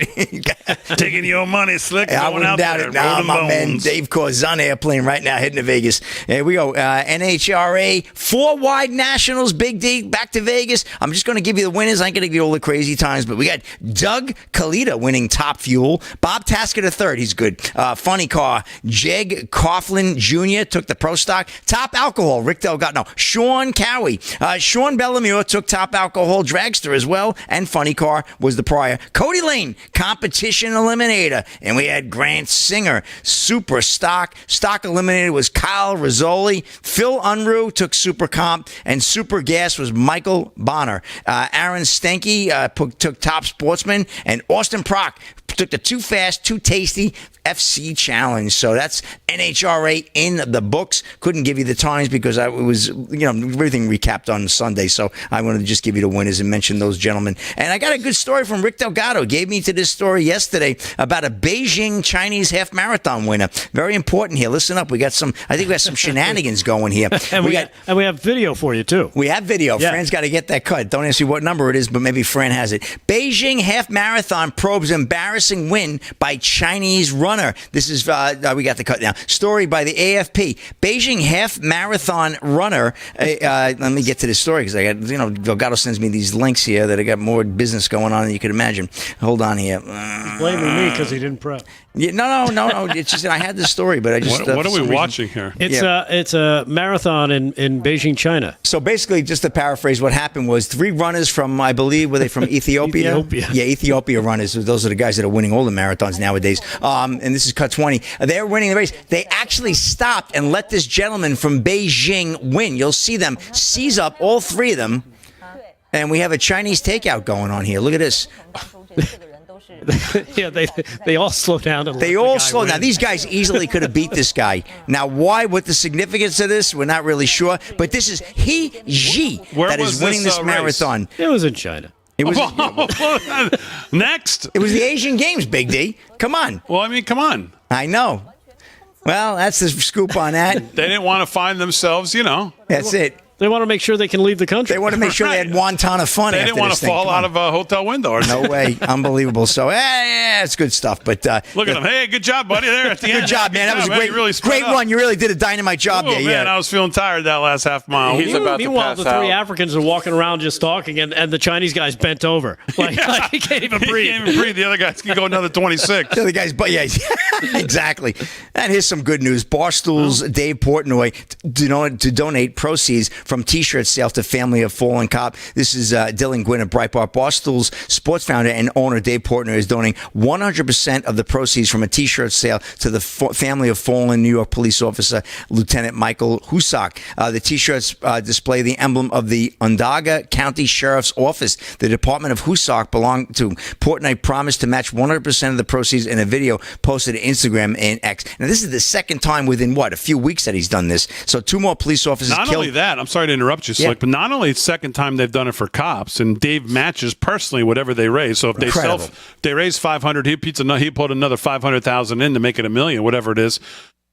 Taking your money, Slick. I wouldn't doubt it. No, my man Dave Cause's on an airplane right now heading to Vegas. Here we go. NHRA, 4 wide nationals, Big D, back to Vegas. I'm just going to give you the winners. I ain't going to give you all the crazy times, but we got Doug Kalita winning Top Fuel. Bob Tasker III, he's good. Funny Car. Jeg Coughlin Jr. took the Pro Stock. Top Alcohol, Rick Delgado. No, Sean Cowie. Sean Bellemure took Top Alcohol. Dragster as well, and Funny Car was the prior. Cody Lane, Competition Eliminator. And we had Grant Singer, Super Stock. Stock Eliminator was Kyle Rizzoli. Phil Unruh took Super Comp, and Super Gas was Michael Bonner. Aaron Stenke took Top Sportsman, and Austin Prock took the Too Fast, Too Tasty FC Challenge. So that's NHRA in the books. Couldn't give you the times because it was, everything recapped on Sunday. So I wanted to just give you the winners and mention those gentlemen. And I got a good story from Rick Delgado. Gave me to this story yesterday about a Beijing Chinese half marathon winner. Very important here. Listen up. I think we got some shenanigans going here. And we have video for you too. We have video. Yeah. Fran's got to get that cut. Don't ask me what number it is, but maybe Fran has it. Beijing half marathon probes embarrassing win by Chinese runner. This is, we got the cut now. Story by the AFP. Beijing half marathon runner. Let me get to this story because I got, Delgado sends me these links here that I got more business going on than you could imagine. Hold on here. Blaming me because he didn't prep. Yeah, no. It's just I had this story, but I just. What are we watching here? It's a marathon in Beijing, China. So basically, just to paraphrase, what happened was 3 runners from, I believe, were they from Ethiopia? Yeah, Ethiopia runners. Those are the guys that are winning all the marathons nowadays. And this is cut 20. They're winning the race. They actually stopped and let this gentleman from Beijing win. You'll see them seize up, all 3 of them. And we have a Chinese takeout going on here. Look at this. Yeah, they all slow down. They all slow down. These guys easily could have beat this guy. Now, why? What the significance of this? We're not really sure. But this is He Ji that is winning this marathon. Race? It was in China. It was next. It was the Asian Games, Big D. Come on. Well, I mean, come on. I know. Well, that's the scoop on that. They didn't want to find themselves, That's it. They want to make sure they can leave the country. They want to make sure they had wonton of fun. They didn't want to fall out of a hotel window. Or no way. Unbelievable. So, it's good stuff. But look at them. Hey, good job, buddy. There at the end. Good job, man. That was a great run. You really did a dynamite job there. Man, yeah. I was feeling tired that last half mile. Meanwhile, the 3 Africans are walking around just talking, and the Chinese guy's bent over. Like he can't even breathe. He can't even breathe. The other guys can go another 26. The other guys, but yeah, exactly. And here's some good news. Barstool's Dave Portnoy to donate proceeds from T-shirt sales to Family of Fallen Cop. This is Dylan Gwynn of Breitbart. Barstool's sports founder and owner Dave Portnoy is donating 100% of the proceeds from a T-shirt sale to the family of fallen New York police officer Lieutenant Michael Husak. The T-shirts display the emblem of the Onondaga County Sheriff's Office. The department of Husak belonged to. Portnoy promised to match 100% of the proceeds in a video posted to Instagram and X. Now, this is the second time within, a few weeks that he's done this. So 2 more police officers killed. Not only that, I'm sorry to interrupt you, Slick, but not only the second time they've done it for cops, and Dave matches personally whatever they raise. So if they raise 500, he put another 500,000 in to make it $1 million, whatever it is.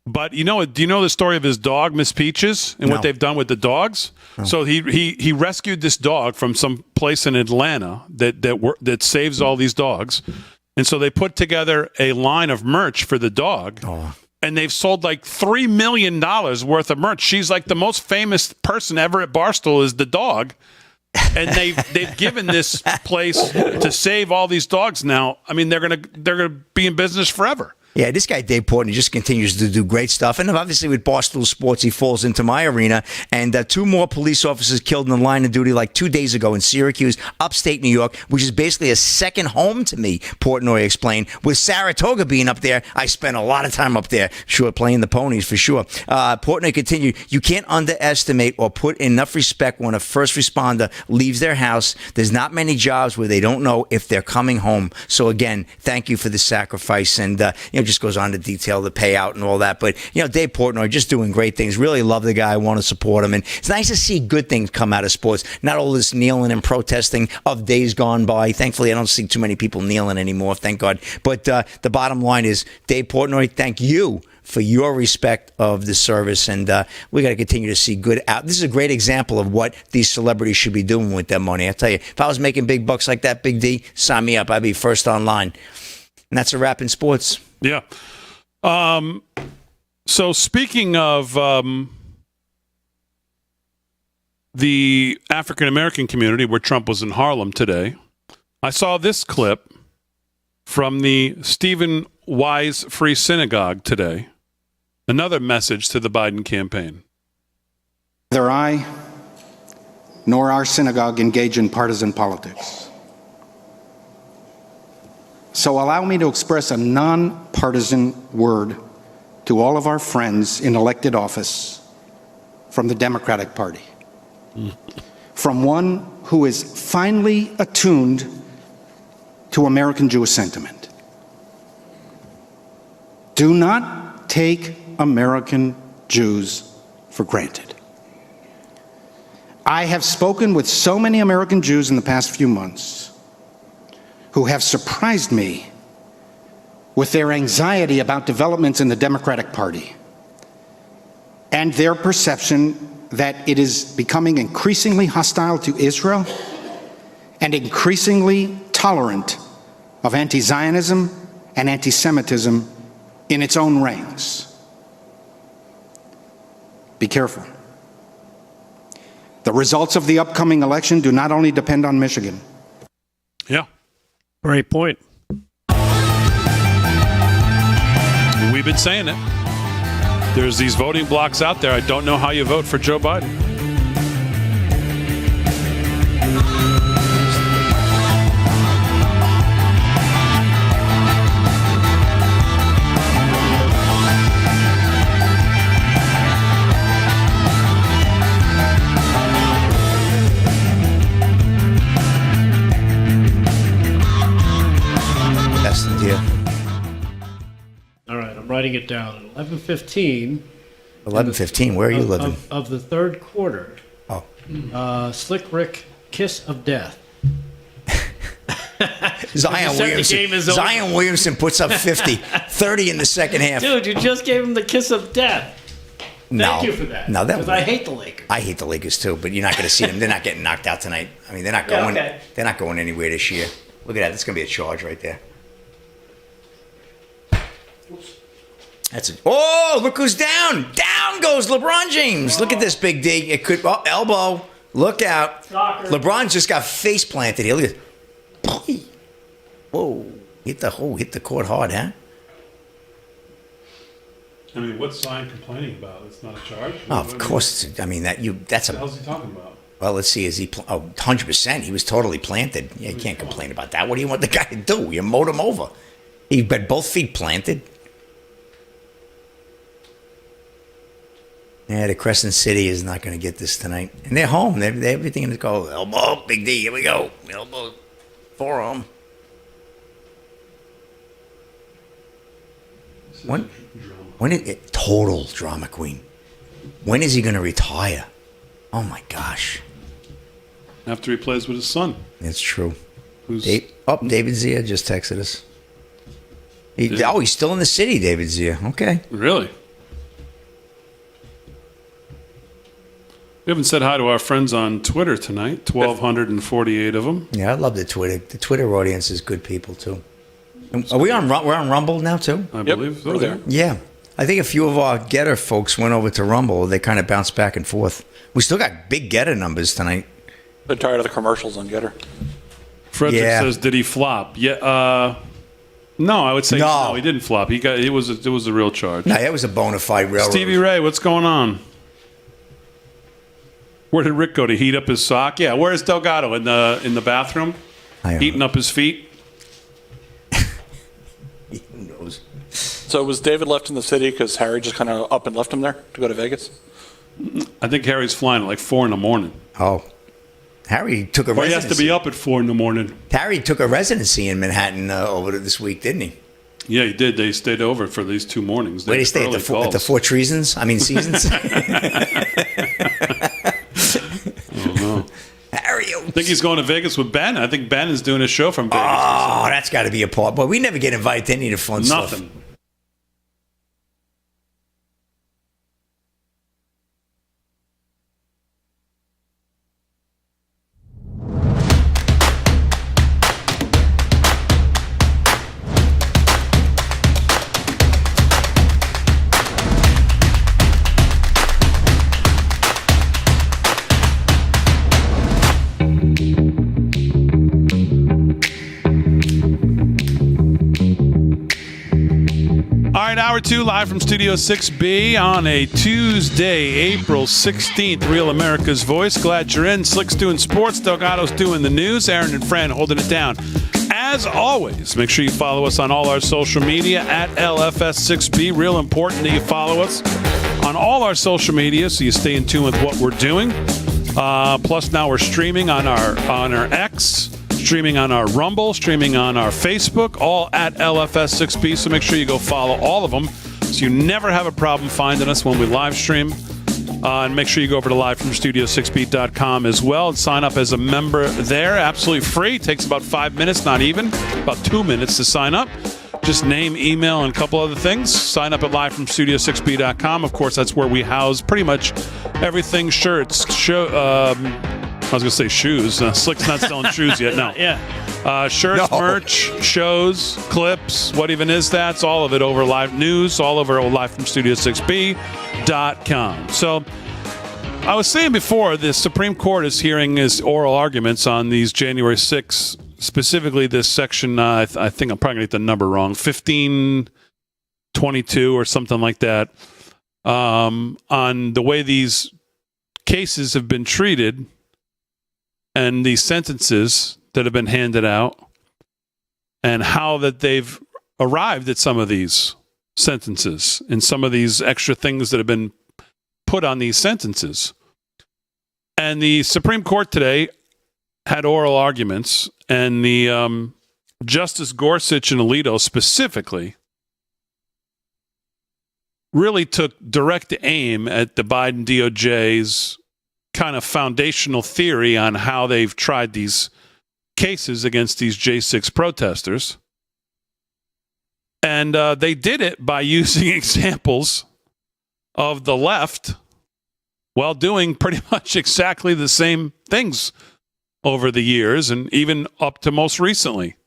But do you know the story of his dog, Miss Peaches, and what they've done with the dogs? No. So he rescued this dog from some place in Atlanta that saves all these dogs, and so they put together a line of merch for the dog. Oh. And they've sold like $3 million worth of merch. She's like the most famous person ever at Barstool is the dog. And they've given this place to save all these dogs now. I mean, they're gonna be in business forever. Yeah, this guy, Dave Portnoy, just continues to do great stuff. And obviously with Barstool Sports, he falls into my arena. And 2 more police officers killed in the line of duty like 2 days ago in Syracuse, upstate New York, which is basically a second home to me, Portnoy explained. With Saratoga being up there, I spent a lot of time up there, sure, playing the ponies for sure. Portnoy continued, you can't underestimate or put enough respect when a first responder leaves their house. There's not many jobs where they don't know if they're coming home. So again, thank you for the sacrifice. And, just goes on to detail the payout and all that. But, Dave Portnoy just doing great things. Really love the guy. I want to support him. And it's nice to see good things come out of sports. Not all this kneeling and protesting of days gone by. Thankfully, I don't see too many people kneeling anymore, thank God. But the bottom line is, Dave Portnoy, thank you for your respect of the service, and we got to continue to see good out. This is a great example of what these celebrities should be doing with their money. I tell you, if I was making big bucks like that, Big D, sign me up. I'd be first online. And that's a wrap in sports. Yeah. So speaking of the African American community, where Trump was in Harlem today, I saw this clip from the Stephen Wise Free Synagogue today. Another message to the Biden campaign. Neither I nor our synagogue engage in partisan politics. So allow me to express a nonpartisan word to all of our friends in elected office from the Democratic Party. From one who is finely attuned to American Jewish sentiment. Do not take American Jews for granted. I have spoken with so many American Jews in the past few months who have surprised me with their anxiety about developments in the Democratic Party and their perception that it is becoming increasingly hostile to Israel and increasingly tolerant of anti-Zionism and anti-Semitism in its own ranks. Be careful. The results of the upcoming election do not only depend on Michigan. Yeah. Great point. We've been saying it. There's these voting blocks out there. I don't know how you vote for Joe Biden. All right, I'm writing it down. 11:15. 11:15. Where are you living? Of the third quarter. Oh. Slick Rick, kiss of death. Zion Williamson puts up 50, 30 in the second half. Dude, you just gave him the kiss of death. Thank you for that. No, because I hate the Lakers. I hate the Lakers too, but you're not going to see them. They're not getting knocked out tonight. I mean, they're not going. Okay. They're not going anywhere this year. Look at that. That's going to be a charge right there. That's it. Oh, look who's down. Down goes LeBron James. Look at this, Big D. It could elbow. Look out. Soccer. LeBron just got face planted here. Look at it. Whoa. Hit the court hard, huh? I mean, what's Zion complaining about? It's not a charge? Oh, of course. I mean, that's what the hell's he talking about? Well, let's see. Is he 100%? He was totally planted. Yeah, you can't complain about that. What do you want the guy to do? You mowed him over. He had both feet planted. Yeah, the Crescent City is not going to get this tonight. And they're home. They have everything in the goal. Elbow, Big D, here we go. Elbow, forearm. When is it? Total drama queen. When is he going to retire? Oh, my gosh. After he plays with his son. It's true. David Zia just texted us. He's still in the city, David Zia. Okay. Really? We haven't said hi to our friends on Twitter tonight. 1,248 of them. Yeah, I love the Twitter. The Twitter audience is good people too. Are we on? We're on Rumble now too. I believe so. We're there. Yeah, I think a few of our Getter folks went over to Rumble. They kind of bounced back and forth. We still got big Getter numbers tonight. Been tired of the commercials on Getter. Frederick says, "Did he flop?" Yeah. No, I would say no. He didn't flop. It was a real charge. No, it was a bona fide railroad. Stevie Ray, what's going on? Where did Rick go to heat up his sock? Yeah, where's Delgado in the bathroom, heating up his feet? Who knows? So was David left in the city because Harry just kind of up and left him there to go to Vegas? I think Harry's flying at like 4 a.m. Oh, Harry took a residency. He has to be up at 4 a.m. Harry took a residency in Manhattan over this week, didn't he? Yeah, he did. They stayed over for these 2 mornings. Where they stay at the Four Seasons? Seasons? Harry, I think he's going to Vegas with Ben. I think Ben is doing a show from Vegas. Oh, that's got to be a part. But we never get invited to any of the fun stuff. Nothing. Hour 2 live from Studio 6B on a Tuesday, April 16th. Real America's Voice. Glad you're in. Slick's doing sports. Delgado's doing the news. Aaron and Fran holding it down. As always, make sure you follow us on all our social media at LFS6B. Real important that you follow us on all our social media so you stay in tune with what we're doing. Plus, now we're streaming on our X. Streaming on our Rumble, streaming on our Facebook, all at LFS6B. So make sure you go follow all of them so you never have a problem finding us when we live stream. And make sure you go over to livefromstudio6b.com as well and sign up as a member there. Absolutely free. Takes about 5 minutes, not even. About 2 minutes to sign up. Just name, email, and a couple other things. Sign up at livefromstudio6b.com. Of course, that's where we house pretty much everything. Shirts, I was going to say shoes. Slick's not selling shoes yet. No. Yeah. Shirts, no. Merch, shows, clips. What even is that? It's all of it over live news, all over livefromstudio6b.com. So I was saying before, the Supreme Court is hearing his oral arguments on these January 6th, specifically this section, I think I'm probably going to get the number wrong, 1522 or something like that, on the way these cases have been treated and the sentences that have been handed out and how that they've arrived at some of these sentences and some of these extra things that have been put on these sentences. And the Supreme Court today had oral arguments, and the Justice Gorsuch and Alito specifically really took direct aim at the Biden DOJ's kind of foundational theory on how they've tried these cases against these J6 protesters. And they did it by using examples of the left while doing pretty much exactly the same things over the years and even up to most recently.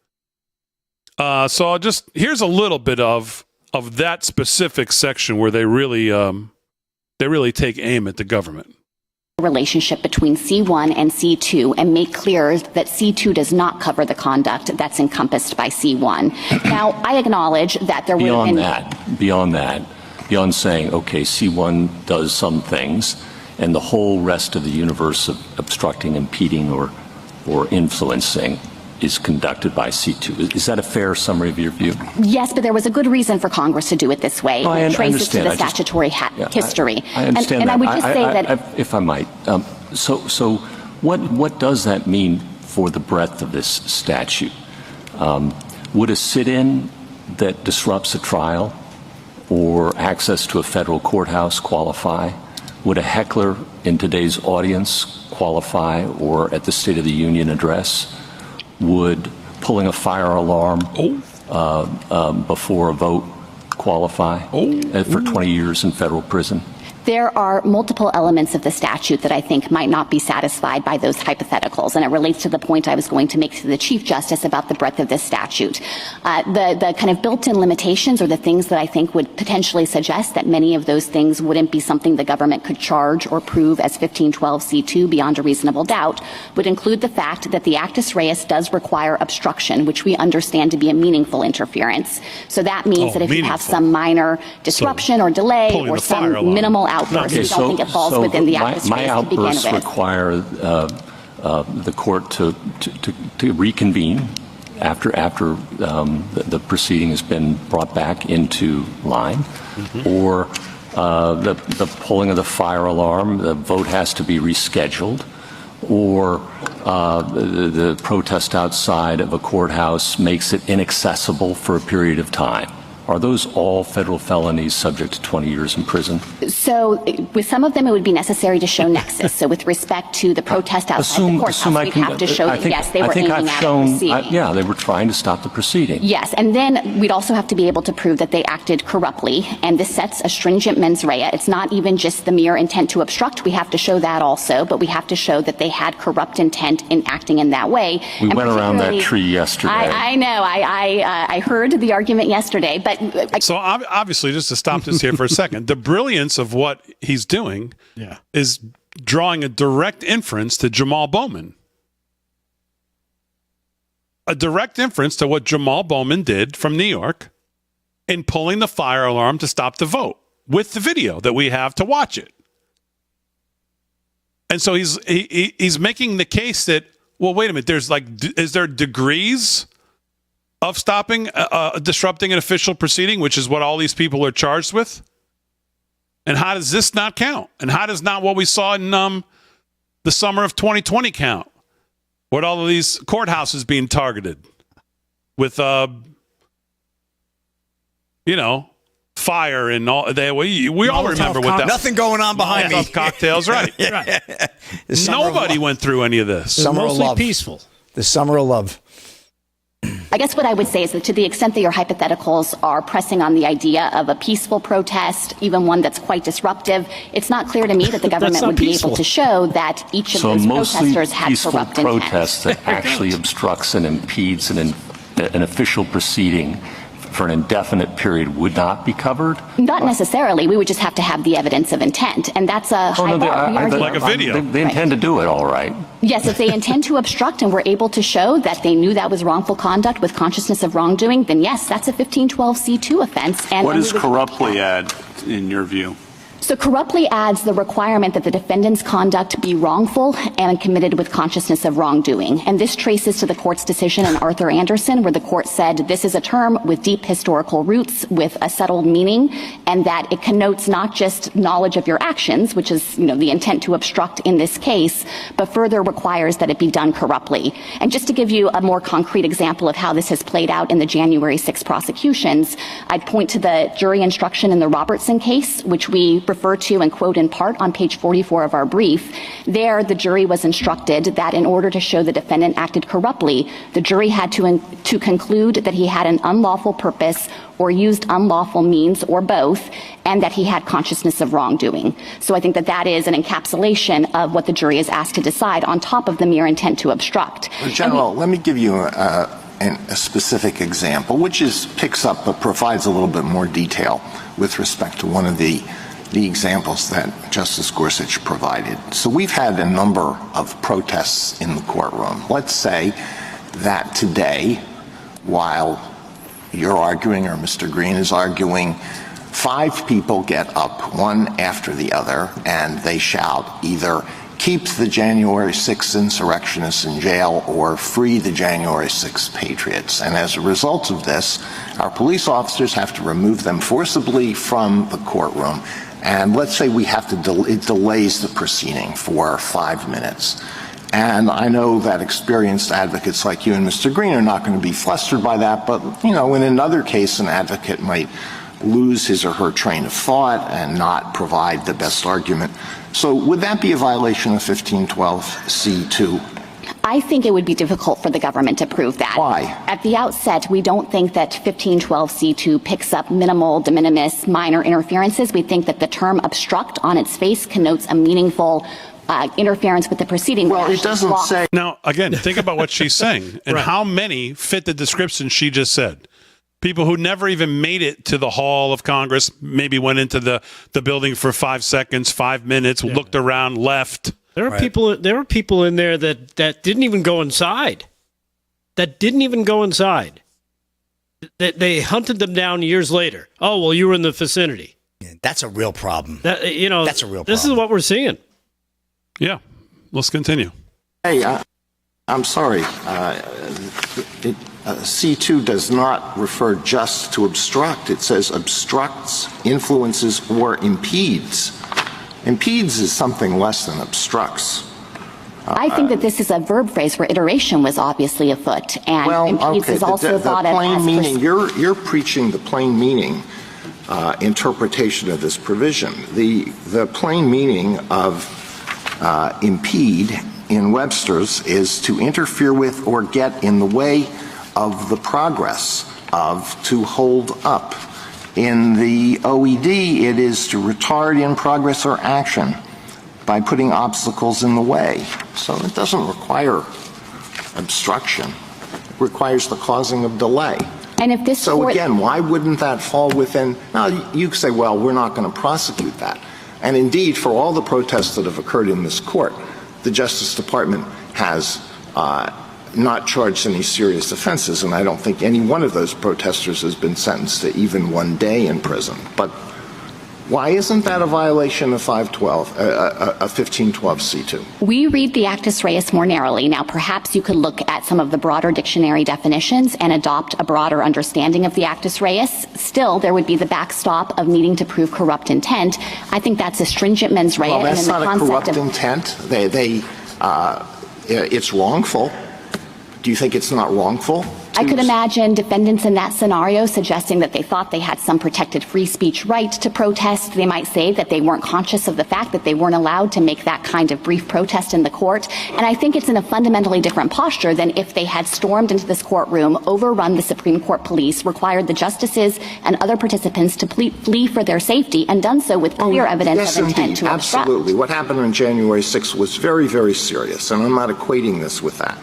So here's a little bit of that specific section where they really take aim at the government. Relationship between C1 and C2 and make clear that C2 does not cover the conduct that's encompassed by C1. Now, I acknowledge that there were beyond saying, okay, C1 does some things and the whole rest of the universe of obstructing, impeding, or influencing is conducted by C2. Is that a fair summary of your view? Yes, but there was a good reason for Congress to do it this way. I traces to the statutory history. I understand and that. I would just say that... if I might. So what does that mean for the breadth of this statute? Would a sit-in that disrupts a trial or access to a federal courthouse qualify? Would a heckler in today's audience qualify, or at the State of the Union address? Would pulling a fire alarm before a vote qualify for 20 years in federal prison? There are multiple elements of the statute that I think might not be satisfied by those hypotheticals, and it relates to the point I was going to make to the Chief Justice about the breadth of this statute. The kind of built-in limitations are the things that I think would potentially suggest that many of those things wouldn't be something the government could charge or prove as 1512C2 beyond a reasonable doubt, would include the fact that the actus reus does require obstruction, which we understand to be a meaningful interference. So that means that if you have some minor disruption or delay or some minimal outburst, we don't think it falls within the actus reus to begin with. My outbursts require the court to reconvene after the proceeding has been brought back into line, or the pulling of the fire alarm, the vote has to be rescheduled, or the protest outside of a courthouse makes it inaccessible for a period of time. Are those all federal felonies subject to 20 years in prison? So with some of them, it would be necessary to show nexus. So with respect to the protest outside the courthouse, we'd have to show that, yes, they were aiming at the proceeding. Yeah, they were trying to stop the proceeding. Yes, and then we'd also have to be able to prove that they acted corruptly, and this sets a stringent mens rea. It's not even just the mere intent to obstruct. We have to show that also, but we have to show that they had corrupt intent in acting in that way. We went around that tree yesterday. I know. I heard the argument yesterday, but so obviously, just to stop this here for a second, the brilliance of what he's doing is drawing a direct inference to Jamal Bowman. A direct inference to what Jamal Bowman did from New York in pulling the fire alarm to stop the vote with the video that we have to watch it. And so he's making the case that, well, wait a minute, is there degrees of stopping, disrupting an official proceeding, which is what all these people are charged with? And how does this not count? And how does not what we saw in the summer of 2020 count? With all of these courthouses being targeted with, fire and all. We all remember what that. Nothing going on behind me. Cocktails, right? Right. Nobody went through any of this. Summer of love. Peaceful. The summer of love. I guess what I would say is that to the extent that your hypotheticals are pressing on the idea of a peaceful protest, even one that's quite disruptive, it's not clear to me that the government would be able to show that each of those protesters had corrupt intent. So mostly peaceful protest that actually obstructs and impedes an official proceeding for an indefinite period would not be covered? Not necessarily. We would just have to have the evidence of intent, and that's a high bar. Like a video. They intend to do it, all right. Yes, if they intend to obstruct and were able to show that they knew that was wrongful conduct with consciousness of wrongdoing, then yes, that's a 1512C2 offense. And what does corruptly add, in your view? So corruptly adds the requirement that the defendant's conduct be wrongful and committed with consciousness of wrongdoing. And this traces to the court's decision in Arthur Anderson, where the court said this is a term with deep historical roots, with a settled meaning, and that it connotes not just knowledge of your actions, which is, the intent to obstruct in this case, but further requires that it be done corruptly. And just to give you a more concrete example of how this has played out in the January 6 prosecutions, I'd point to the jury instruction in the Robertson case, which we refer to and quote in part on page 44 of our brief. There, the jury was instructed that in order to show the defendant acted corruptly, the jury had to conclude that he had an unlawful purpose or used unlawful means or both, and that he had consciousness of wrongdoing. So I think that is an encapsulation of what the jury is asked to decide on top of the mere intent to obstruct. General, let me give you a specific example, which picks up but provides a little bit more detail with respect to one of the examples that Justice Gorsuch provided. So we've had a number of protests in the courtroom. Let's say that today, while you're arguing or Mr. Green is arguing, 5 people get up, one after the other, and they shout either keep the January 6th insurrectionists in jail or free the January 6th patriots. And as a result of this, our police officers have to remove them forcibly from the courtroom. And let's say we have to it delays the proceeding for 5 minutes. And I know that experienced advocates like you and Mr. Green are not going to be flustered by that, but, in another case, an advocate might lose his or her train of thought and not provide the best argument. So would that be a violation of 1512C2? I think it would be difficult for the government to prove that. Why? At the outset, we don't think that 1512C2 picks up minimal, de minimis, minor interferences. We think that the term obstruct on its face connotes a meaningful interference with the proceeding. Well, it doesn't say. Now, again, think about what she's saying and how many fit the description she just said. People who never even made it to the hall of Congress, maybe went into the building for 5 seconds, 5 minutes, looked around, left. There are people in there that didn't even go inside. They hunted them down years later. Oh, well, you were in the vicinity. Yeah, that's a real problem. That's a real problem. This is what we're seeing. Yeah. Let's continue. Hey, I'm sorry. C2 does not refer just to obstruct. It says obstructs, influences, or impedes. Impedes is something less than obstructs. I think that this is a verb phrase where iteration was obviously afoot, and impedes is also thought of plain as meaning. You're preaching the plain meaning interpretation of this provision. The plain meaning of impede in Webster's is to interfere with or get in the way of the progress of, to hold up. In the OED, it is to retard in progress or action by putting obstacles in the way. So it doesn't require obstruction. It requires the causing of delay. And if this so again, why wouldn't that fall within? Now, you say, well, we're not going to prosecute that. And indeed, for all the protests that have occurred in this court, the Justice Department has not charged any serious offenses, and I don't think any one of those protesters has been sentenced to even 1 day in prison. But why isn't that a violation of 1512C2? We read the actus reus more narrowly. Now, perhaps you could look at some of the broader dictionary definitions and adopt a broader understanding of the actus reus. Still, there would be the backstop of needing to prove corrupt intent. I think that's a stringent mens rea. Well, that's and in not the a corrupt of intent. It's wrongful. Do you think it's not wrongful? I could imagine defendants in that scenario suggesting that they thought they had some protected free speech right to protest. They might say that they weren't conscious of the fact that they weren't allowed to make that kind of brief protest in the court. And I think it's in a fundamentally different posture than if they had stormed into this courtroom, overrun the Supreme Court police, required the justices and other participants to flee for their safety, and done so with clear evidence of intent to obstruct. Absolutely. What happened on January 6th was very, very serious, and I'm not equating this with that.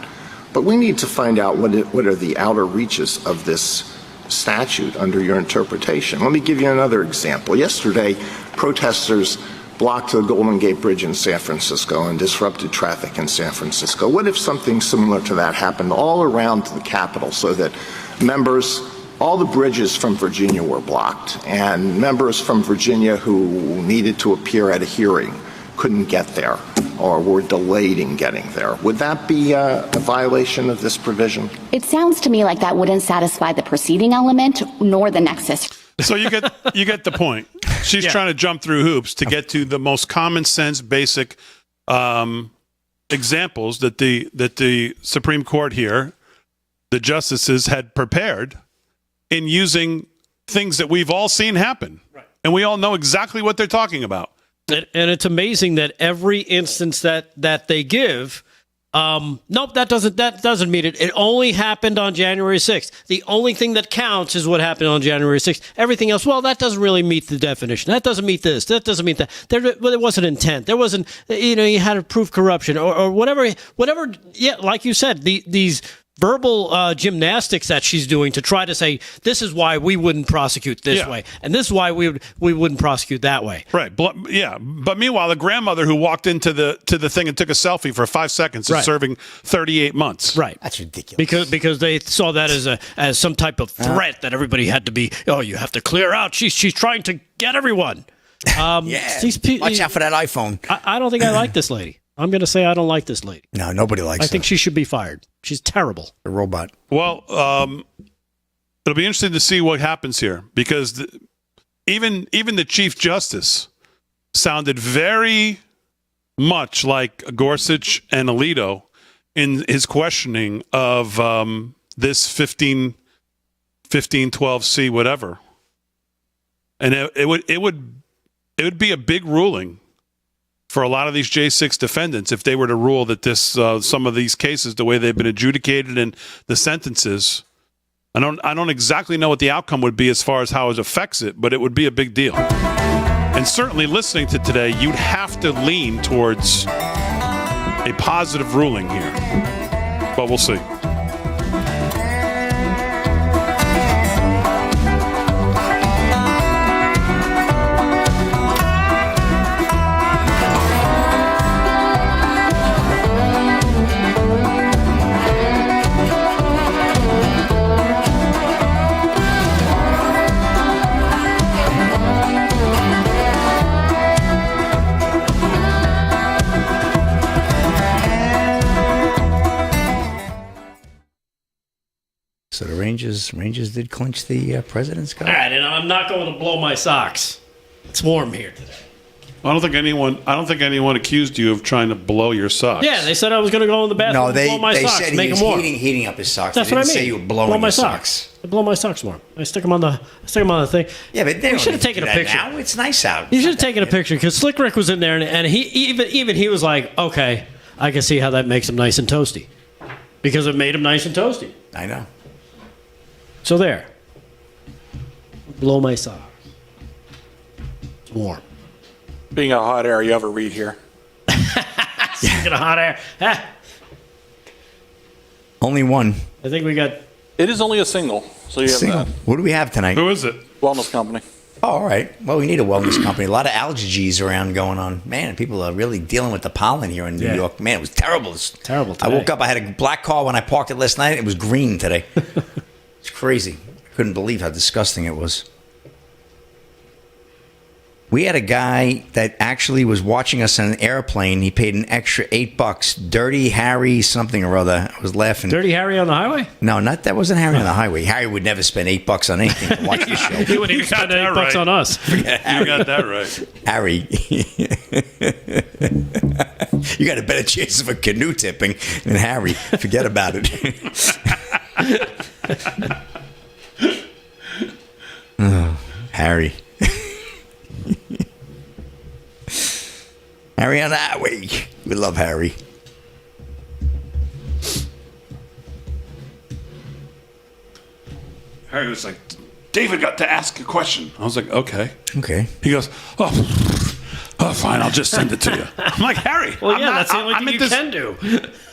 But we need to find out what are the outer reaches of this statute under your interpretation. Let me give you another example. Yesterday, protesters blocked the Golden Gate Bridge in San Francisco and disrupted traffic in San Francisco. What if something similar to that happened all around the Capitol, so that all the bridges from Virginia were blocked, and members from Virginia who needed to appear at a hearing couldn't get there or were delayed in getting there? Would that be a violation of this provision? It sounds to me like that wouldn't satisfy the preceding element nor the nexus. So you get the point. She's trying to jump through hoops to get to the most common sense, basic examples that the Supreme Court here, the justices, had prepared in using things that we've all seen happen, and we all know exactly what they're talking about. And it's amazing that every instance that they give, nope, that doesn't mean it. It only happened on January 6th. The only thing that counts is what happened on January 6th. Everything else, well, that doesn't really meet the definition. That doesn't meat this. That doesn't meet that. There wasn't intent. There wasn't, you had to prove corruption or whatever. Yeah, like you said, these verbal gymnastics that she's doing to try to say, this is why we wouldn't prosecute this way, and this is why we wouldn't prosecute that way. Right. But meanwhile, the grandmother who walked into the thing and took a selfie for 5 seconds is serving 38 months. Right. That's ridiculous. Because they saw that as some type of threat that everybody had to be, you have to clear out. She's trying to get everyone. Watch out for that iPhone. I don't think I like this lady. I'm going to say I don't like this lady. No, nobody likes her. I think she should be fired. She's terrible. A robot. Well, it'll be interesting to see what happens here, because even the Chief Justice sounded very much like Gorsuch and Alito in his questioning of this 1512C whatever. And it would be a big ruling for a lot of these J6 defendants if they were to rule that this some of these cases, the way they've been adjudicated and the sentences, I don't exactly know what the outcome would be as far as how it affects it, but it would be a big deal. And certainly listening to today, you'd have to lean towards a positive ruling here. But we'll see. So the Rangers did clinch the President's Cup. All right, and I'm not going to blow my socks. It's warm here today. I don't think anyone accused you of trying to blow your socks. Yeah, they said I was going to go in the bathroom No, and blow my they socks, said make he them warm. was heating up his socks. That's they what I didn't mean. say you were blowing blow my your socks. I blow my socks warm. I stick them on the thing. Yeah, but they we should have taken a picture. Now it's nice out. You should have taken a picture because Slick Rick was in there, and he even he was like, okay, I can see how that makes him nice and toasty, because it made him nice and toasty. I know. So there. Blow my socks. It's warm. Being a hot air, you have a read here. Speaking of hot air. Only one. I think we got... It is only a single, so you have Single. that. What do we have tonight? Who is it? Wellness company. Oh, all right. Well, we need a wellness company. A lot of allergies around going on. Man, people are really dealing with the pollen here in New York. Man, it was terrible. Terrible today. I woke up, I had a black car when I parked it last night. It was green today. It's crazy. I couldn't believe how disgusting it was. We had a guy that actually was watching us on an airplane. He paid an extra $8. Dirty Harry something or other. I was laughing. Dirty Harry on the highway? No, that wasn't Harry on the highway. Harry would never spend $8 on anything to watch the show. He wouldn't even spend $8 on us. You got that right. Harry. You got a better chance of a canoe tipping than Harry. Forget about it. Oh, Harry. Harry on the highway. We love Harry. Harry was like, David got to ask a question. I was like, okay. Okay. He goes, oh, fine, I'll just send it to you. I'm like, Harry. Well, that's the only thing you can do.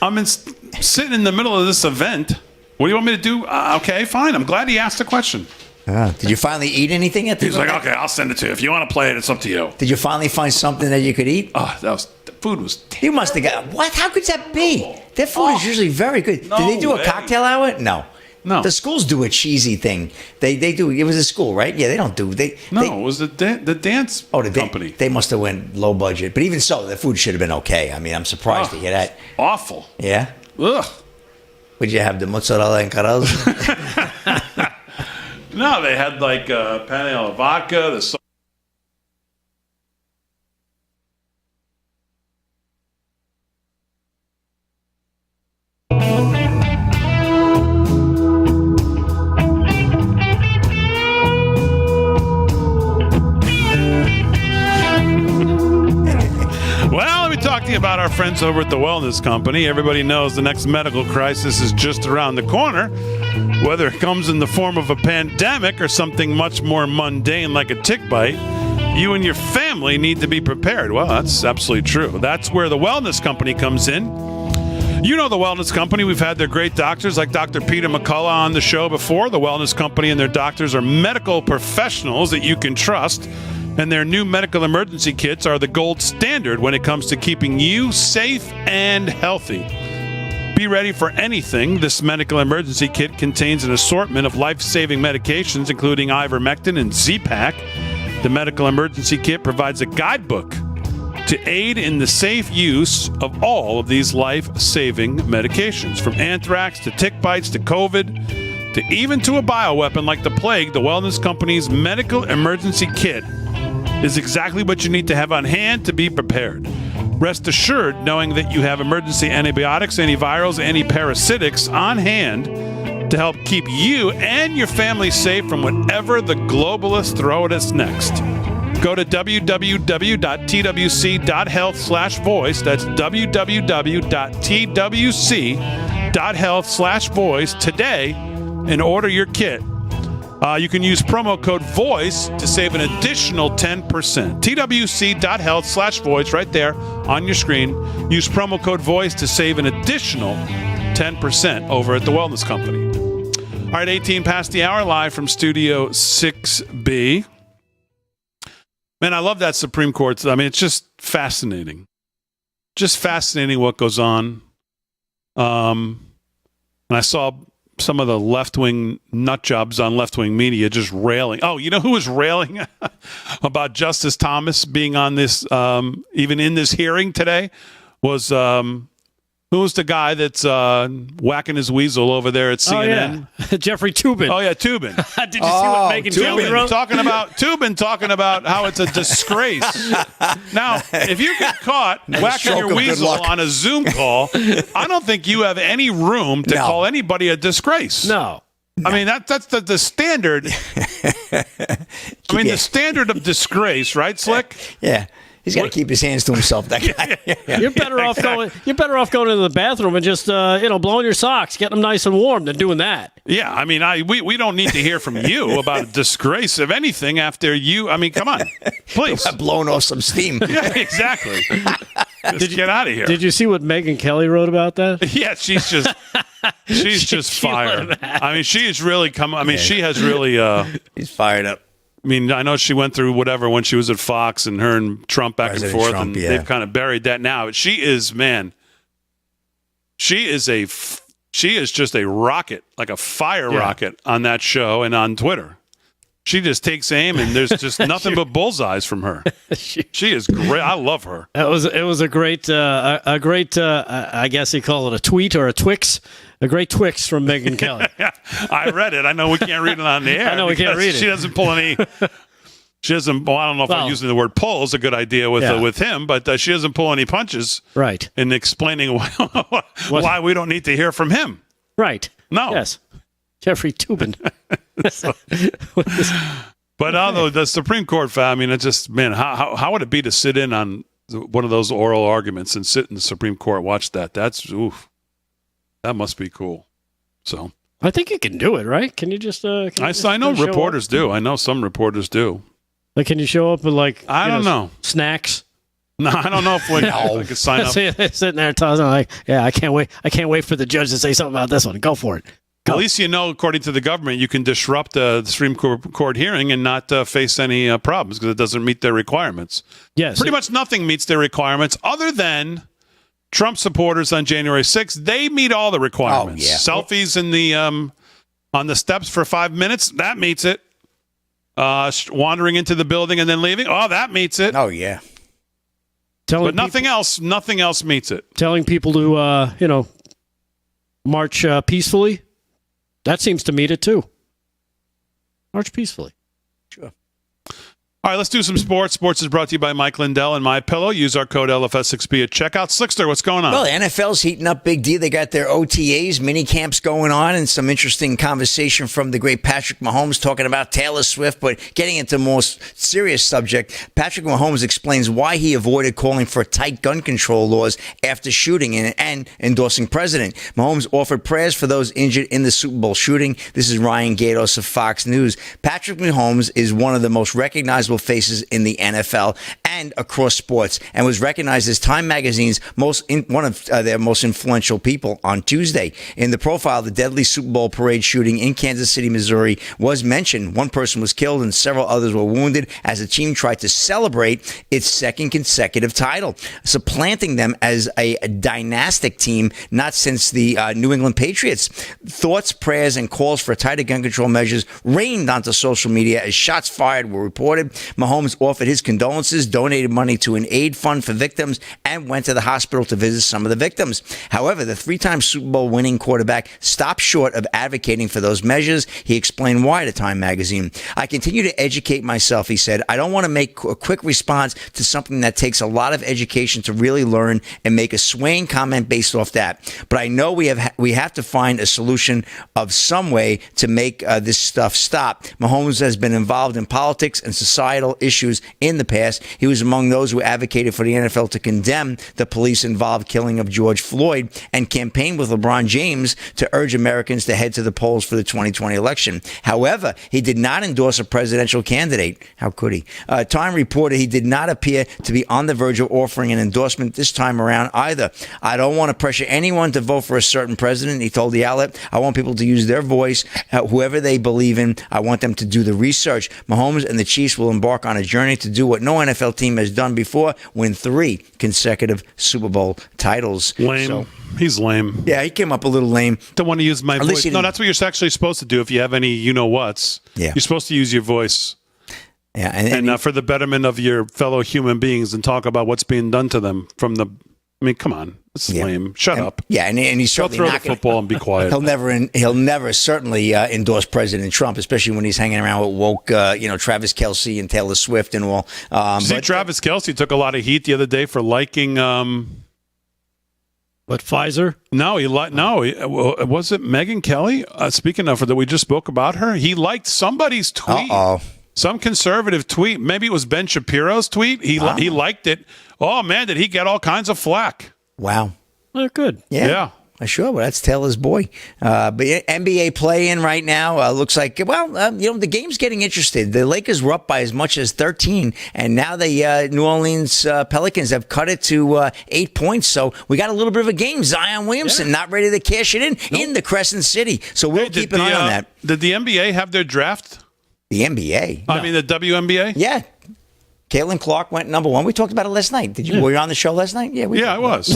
I'm sitting in the middle of this event. What do you want me to do? Okay, fine. I'm glad he asked the question. Did you finally eat anything at the He's like, okay, I'll send it to you. If you want to play it, it's up to you. Did you finally find something that you could eat? Oh, the food was terrible. You must have got... What? How could that be? Their food is usually very good. No Did they do a way. cocktail hour? No. No. The schools do a cheesy thing. They do. It was a school, right? Yeah, they don't do... It was the dance company. They must have went low budget. But even so, the food should have been okay. I mean, I'm surprised to hear that. Awful. Yeah? Ugh. Would you have the mozzarella and caroz? No, they had like pane alla vodka, the Well, let me talk to you about our friends over at the Wellness Company. Everybody knows the next medical crisis is just around the corner. Whether it comes in the form of a pandemic or something much more mundane like a tick bite, you and your family need to be prepared. Well, that's absolutely true. That's where the Wellness Company comes in. You know the Wellness Company. We've had their great doctors like Dr. Peter McCullough on the show before. The Wellness Company and their doctors are medical professionals that you can trust. And their new medical emergency kits are the gold standard when it comes to keeping you safe and healthy. Be ready for anything. This medical emergency kit contains an assortment of life-saving medications, including ivermectin and Z-Pak. The medical emergency kit provides a guidebook to aid in the safe use of all of these life-saving medications. From anthrax to tick bites to COVID to even to a bioweapon like the plague, the Wellness Company's medical emergency kit is exactly what you need to have on hand to be prepared. Rest assured knowing that you have emergency antibiotics, antivirals, antiparasitics on hand to help keep you and your family safe from whatever the globalists throw at us next. Go to www.twc.health/voice. That's www.twc.health/voice today and order your kit. You can use promo code VOICE to save an additional 10%. twc.health/voice right there on your screen. Use promo code VOICE to save an additional 10% over at the Wellness Company. All right, 18 past the hour, live from Studio 6B. Man, I love that Supreme Court. I mean, it's just fascinating. Just fascinating what goes on. And I saw some of the left-wing nut jobs on left-wing media just railing. Oh, you know who was railing about Justice Thomas being on this, even in this hearing today, was Who's the guy that's whacking his weasel over there at CNN? Oh, yeah. Jeffrey Toobin. Oh, yeah, Toobin. Did you see what Megyn Kelly wrote? Toobin talking about how it's a disgrace. Now, if you get caught whacking your weasel on a Zoom call, I don't think you have any room to call anybody a disgrace. No. I mean, that's the standard. I mean, the standard of disgrace, right, Slick? Yeah. He's got to keep his hands to himself. That guy. You're better off going. You're better off going into the bathroom and just blowing your socks, getting them nice and warm, than doing that. Yeah, I mean, we don't need to hear from you about a disgrace of anything after you. I mean, come on, please. Blowing off some steam. Yeah, exactly. Just get out of here. Did you see what Megyn Kelly wrote about that? Yeah, she's just fired. I mean, she has really come. I mean, she has really. He's fired up. I mean, I know she went through whatever when she was at Fox and her and Trump back and forth, and they've kind of buried that now. But she is just a rocket, like a fire rocket on that show and on Twitter. She just takes aim, and there's just nothing but bullseyes from her. She is great. I love her. It was a great, I guess you call it a tweet or a Twix. A great Twix from Megyn Kelly. I read it. I know we can't read it on the air. I know we can't read it. She doesn't pull any. She doesn't. Well, I don't know if I'm using the word "pull" is a good idea with him, but she doesn't pull any punches. Right. In explaining why we don't need to hear from him. Right. No. Yes. Jeffrey Toobin. But although the Supreme Court, I mean, it's just, man, how would it be to sit in on one of those oral arguments and sit in the Supreme Court, watch that? That's oof. That must be cool. So I think you can do it, right? Can you just? I know reporters do. I know some reporters do. Like, can you show up with I don't know snacks? No, I don't know if I could sign up. Sitting there talking like, yeah, I can't wait for the judge to say something about this one. Go for it. Go. At least you know, according to the government, you can disrupt the Supreme Court hearing and not face any problems because it doesn't meet their requirements. Yes, pretty much nothing meets their requirements other than Trump supporters on January 6th. They meet all the requirements. Oh, yeah. Selfies in the on the steps for 5 minutes, that meets it. Wandering into the building and then leaving, that meets it. Oh yeah. But nothing else meets it. Telling people to march peacefully. That seems to meet it, too. March peacefully. Sure. All right, let's do some sports. Sports is brought to you by Mike Lindell and MyPillow. Use our code LFS6B at checkout. Slickster, what's going on? Well, the NFL's heating up big D. They got their OTAs, mini camps going on, and some interesting conversation from the great Patrick Mahomes talking about Taylor Swift. But getting into the most serious subject, Patrick Mahomes explains why he avoided calling for tight gun control laws after shooting and endorsing president. Mahomes offered prayers for those injured in the Super Bowl shooting. This is Ryan Gatos of Fox News. Patrick Mahomes is one of the most recognizable faces in the NFL and across sports, and was recognized as Time Magazine's one of their most influential people on Tuesday. In the profile, the deadly Super Bowl parade shooting in Kansas City, Missouri was mentioned. One person was killed and several others were wounded as the team tried to celebrate its second consecutive title, supplanting them as a dynastic team not since the New England Patriots. Thoughts, prayers, and calls for tighter gun control measures rained onto social media as shots fired were reported. Mahomes offered his condolences, donated money to an aid fund for victims, and went to the hospital to visit some of the victims. However, the three-time Super Bowl winning quarterback stopped short of advocating for those measures. He explained why to Time Magazine. I continue to educate myself, he said. I don't want to make a quick response to something that takes a lot of education to really learn and make a swaying comment based off that. But I know we have to find a solution of some way to make this stuff stop. Mahomes has been involved in politics and societal issues in the past. He was among those who advocated for the NFL to condemn the police-involved killing of George Floyd and campaigned with LeBron James to urge Americans to head to the polls for the 2020 election. However, he did not endorse a presidential candidate. How could he? Time reported he did not appear to be on the verge of offering an endorsement this time around either. I don't want to pressure anyone to vote for a certain president, he told the outlet. I want people to use their voice, whoever they believe in. I want them to do the research. Mahomes and the Chiefs will embark on a journey to do what no NFL team has done before, win 3 consecutive Super Bowl titles. Lame. So, he's lame. Yeah, he came up a little lame. Don't want to use my voice. No, that's what you're actually supposed to do if you have any you-know-whats. Yeah. You're supposed to use your voice. Yeah, and for the betterment of your fellow human beings and talk about what's being done to them from the... I mean, come on. It's lame. Shut up. Yeah, and he's Go certainly throw not the football and be quiet. He'll never certainly endorse President Trump, especially when he's hanging around with woke, Travis Kelce and Taylor Swift and all. Travis Kelce took a lot of heat the other day for liking. What, Pfizer? No, was it Megyn Kelly? Speaking of her, that we just spoke about her, he liked somebody's tweet. Some conservative tweet. Maybe it was Ben Shapiro's tweet. He liked it. Oh man, did he get all kinds of flack? Wow. Oh, good. Yeah. Sure, well, that's Taylor's boy. But NBA play-in right now looks like, the game's getting interested. The Lakers were up by as much as 13, and now the New Orleans Pelicans have cut it to 8 points. So we got a little bit of a game. Zion Williamson not ready to cash it in the Crescent City. So we'll keep an eye on that. Did the NBA have their draft? The NBA? I mean, the WNBA? Yeah. Caitlin Clark went number 1. We talked about it last night. Were you on the show last night? Yeah, I was.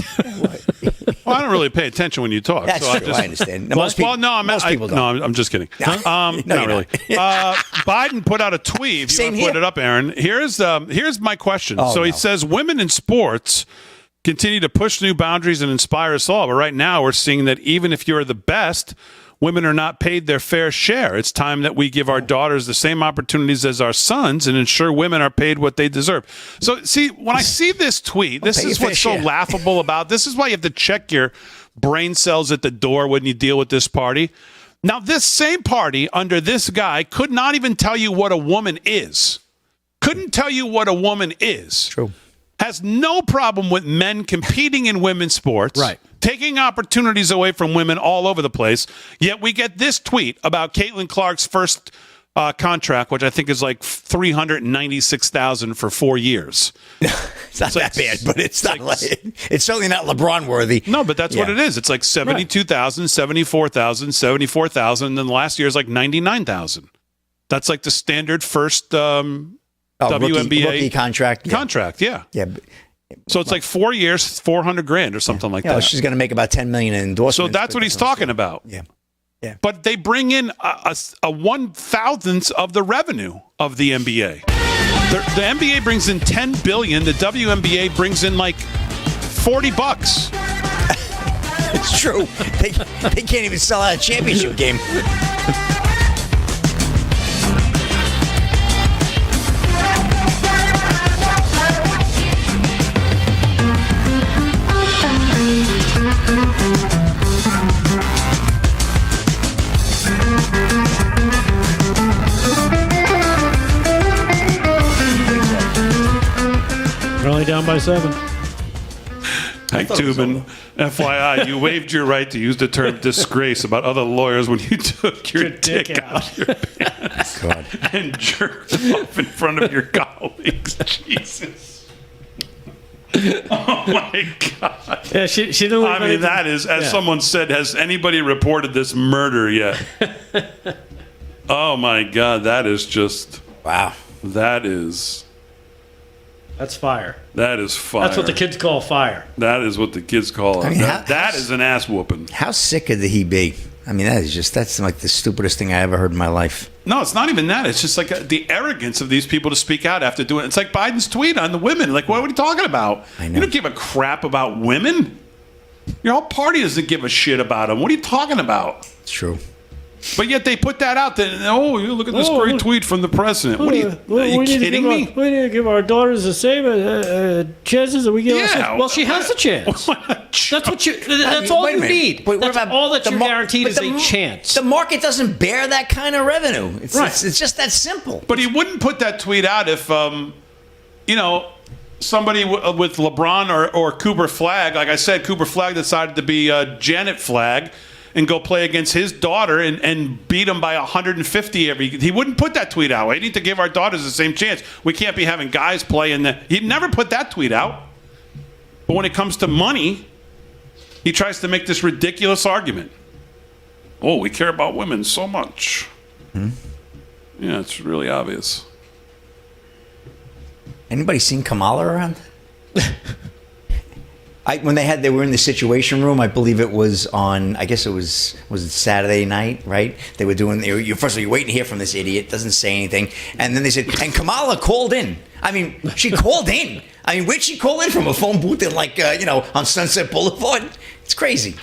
Well, I don't really pay attention when you talk. That's true. I understand. Most people don't. No, I'm just kidding. Not really. Biden put out a tweet. If you want to put it up, Aaron. Here's my question. He says women in sports continue to push new boundaries and inspire us all. But right now, we're seeing that even if you're the best, women are not paid their fair share. It's time that we give our daughters the same opportunities as our sons and ensure women are paid what they deserve. So, see, when I see this tweet, this is what's so laughable about. This is why you have to check your brain cells at the door when you deal with this party. Now, this same party under this guy could not even tell you what a woman is. Couldn't tell you what a woman is. True. Has no problem with men competing in women's sports. Right. Taking opportunities away from women all over the place. Yet we get this tweet about Caitlin Clark's first contract, which I think is like $396,000 for 4 years. It's not that bad, but it's not. It's certainly not LeBron worthy. No, but that's what it is. It's like $72,000, $74,000, $74,000, and then last year is like $99,000. That's like the standard first WNBA rookie contract. Yeah. Yeah. So it's like 4 years, $400,000 or something like that. She's going to make about $10 million in endorsements. So that's what he's talking about. Yeah. But they bring in a 1,000th of the revenue of the NBA. The NBA brings in $10 billion. The WNBA brings in like $40. It's true. They can't even sell out a championship game. They're only down by 7. Hank Tubman, FYI, you waived your right to use the term disgrace about other lawyers when you took your dick out your pants and jerked off in front of your colleagues. Jesus. Oh, my God. Yeah, she didn't. I mean, that is, as someone said, has anybody reported this murder yet? Oh, my God. That is just... Wow. That's fire. That is fire. That's what the kids call fire. That is what the kids call it. I mean, that is an ass whooping. How sick could he be? I mean, that's like the stupidest thing I ever heard in my life. No, it's not even that. It's just like the arrogance of these people to speak out after doing it. It's like Biden's tweet on the women. Like, what are you talking about? I know. You don't give a crap about women. Your whole party doesn't give a shit about them. What are you talking about? It's true. But yet they put that out there. Oh, you look at this great tweet from the president. What are you kidding me? We need to give our daughters the same chances that we give ourselves. Well, she has a chance. That's all you need. That's all that you're guaranteed is a chance. The market doesn't bear that kind of revenue. It's just that simple. But he wouldn't put that tweet out if, somebody with LeBron or Cooper Flagg, like I said, Cooper Flagg decided to be Janet Flagg and go play against his daughter and beat him by 150 he wouldn't put that tweet out. We need to give our daughters the same chance. We can't be having guys play in He'd never put that tweet out. But when it comes to money, he tries to make this ridiculous argument. Oh, we care about women so much. Yeah, it's really obvious. Anybody seen Kamala around? When they were in the Situation Room, I believe it was on, I guess it was it Saturday night, right? First of all, you're waiting to hear from this idiot, doesn't say anything. And then they said, and Kamala called in. I mean, she called in. I mean, where'd she call in from? A phone booth in, like, on Sunset Boulevard? It's crazy.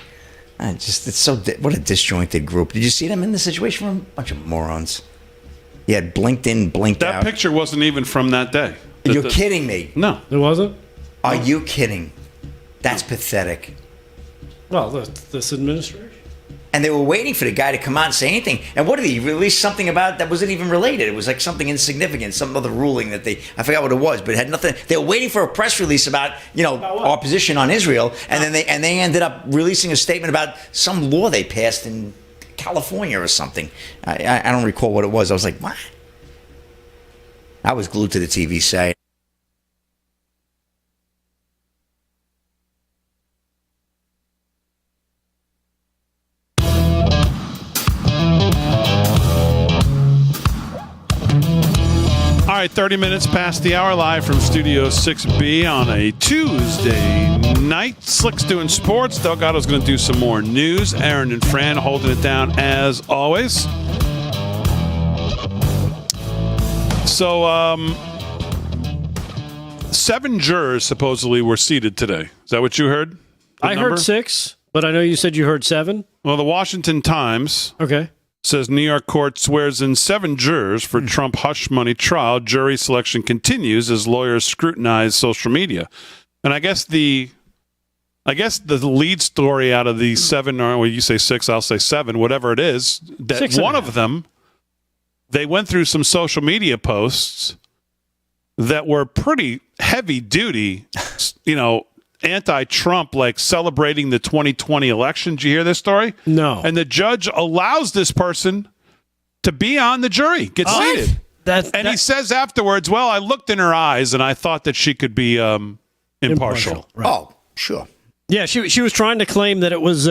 It's so, what a disjointed group. Did you see them in the situation room? Bunch of morons. Yeah, blinked in, blinked out. That picture wasn't even from that day. You're kidding me. No. It wasn't? Are you kidding? That's pathetic. Well, this administration. And they were waiting for the guy to come out and say anything. And what did he release something about that wasn't even related? It was like something insignificant, some other ruling that I forgot what it was, but it had nothing. They were waiting for a press release about our position on Israel, and then they ended up releasing a statement about some law they passed in California or something. I don't recall what it was. I was like, what? I was glued to the TV set. All right, 30 minutes past the hour, live from Studio 6B on a Tuesday night. Slick's doing sports. Delgado's going to do some more news. Aaron and Fran holding it down as always. So, 7 jurors supposedly were seated today. Is that what you heard? I heard 6, but I know you said you heard 7. Well, the Washington Times says New York court swears in 7 jurors for Trump hush money trial. Jury selection continues as lawyers scrutinize social media. And I guess the lead story out of the 7, or well, you say 6, I'll say 7, whatever it is, that one of them, they went through some social media posts that were pretty heavy duty, anti-Trump, like celebrating the 2020 election. Did you hear this story? No. And the judge allows this person to be on the jury, get seated. He says afterwards, well, I looked in her eyes and I thought that she could be impartial. Right. Oh, sure. Yeah, she was trying to claim that it was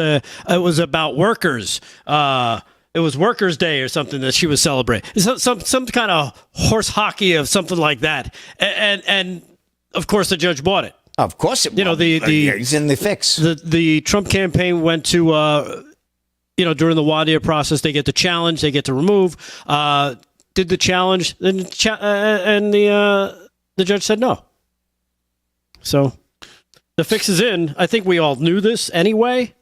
about workers. It was Workers' Day or something that she was celebrating. Some kind of horse hockey of something like that. And of course the judge bought it. Of course it was. He's in the fix. The Trump campaign went to, during the voir dire process, they get to challenge, they get to remove. Did the challenge, and the judge said no. So the fix is in. I think we all knew this anyway,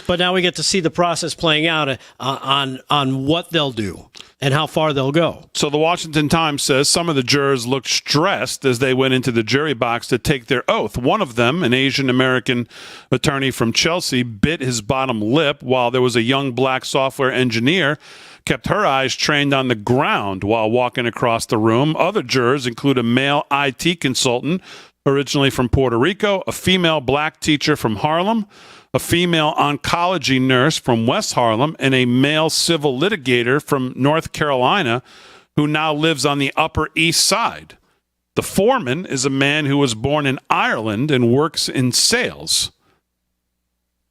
but now we get to see the process playing out on what they'll do and how far they'll go. So the Washington Times says some of the jurors looked stressed as they went into the jury box to take their oath. One of them, an Asian American attorney from Chelsea, bit his bottom lip, while there was a young black software engineer kept her eyes trained on the ground while walking across the room. Other jurors include a male IT consultant originally from Puerto Rico, a female black teacher from Harlem, a female oncology nurse from West Harlem, and a male civil litigator from North Carolina who now lives on the Upper East Side. The foreman is a man who was born in Ireland and works in sales.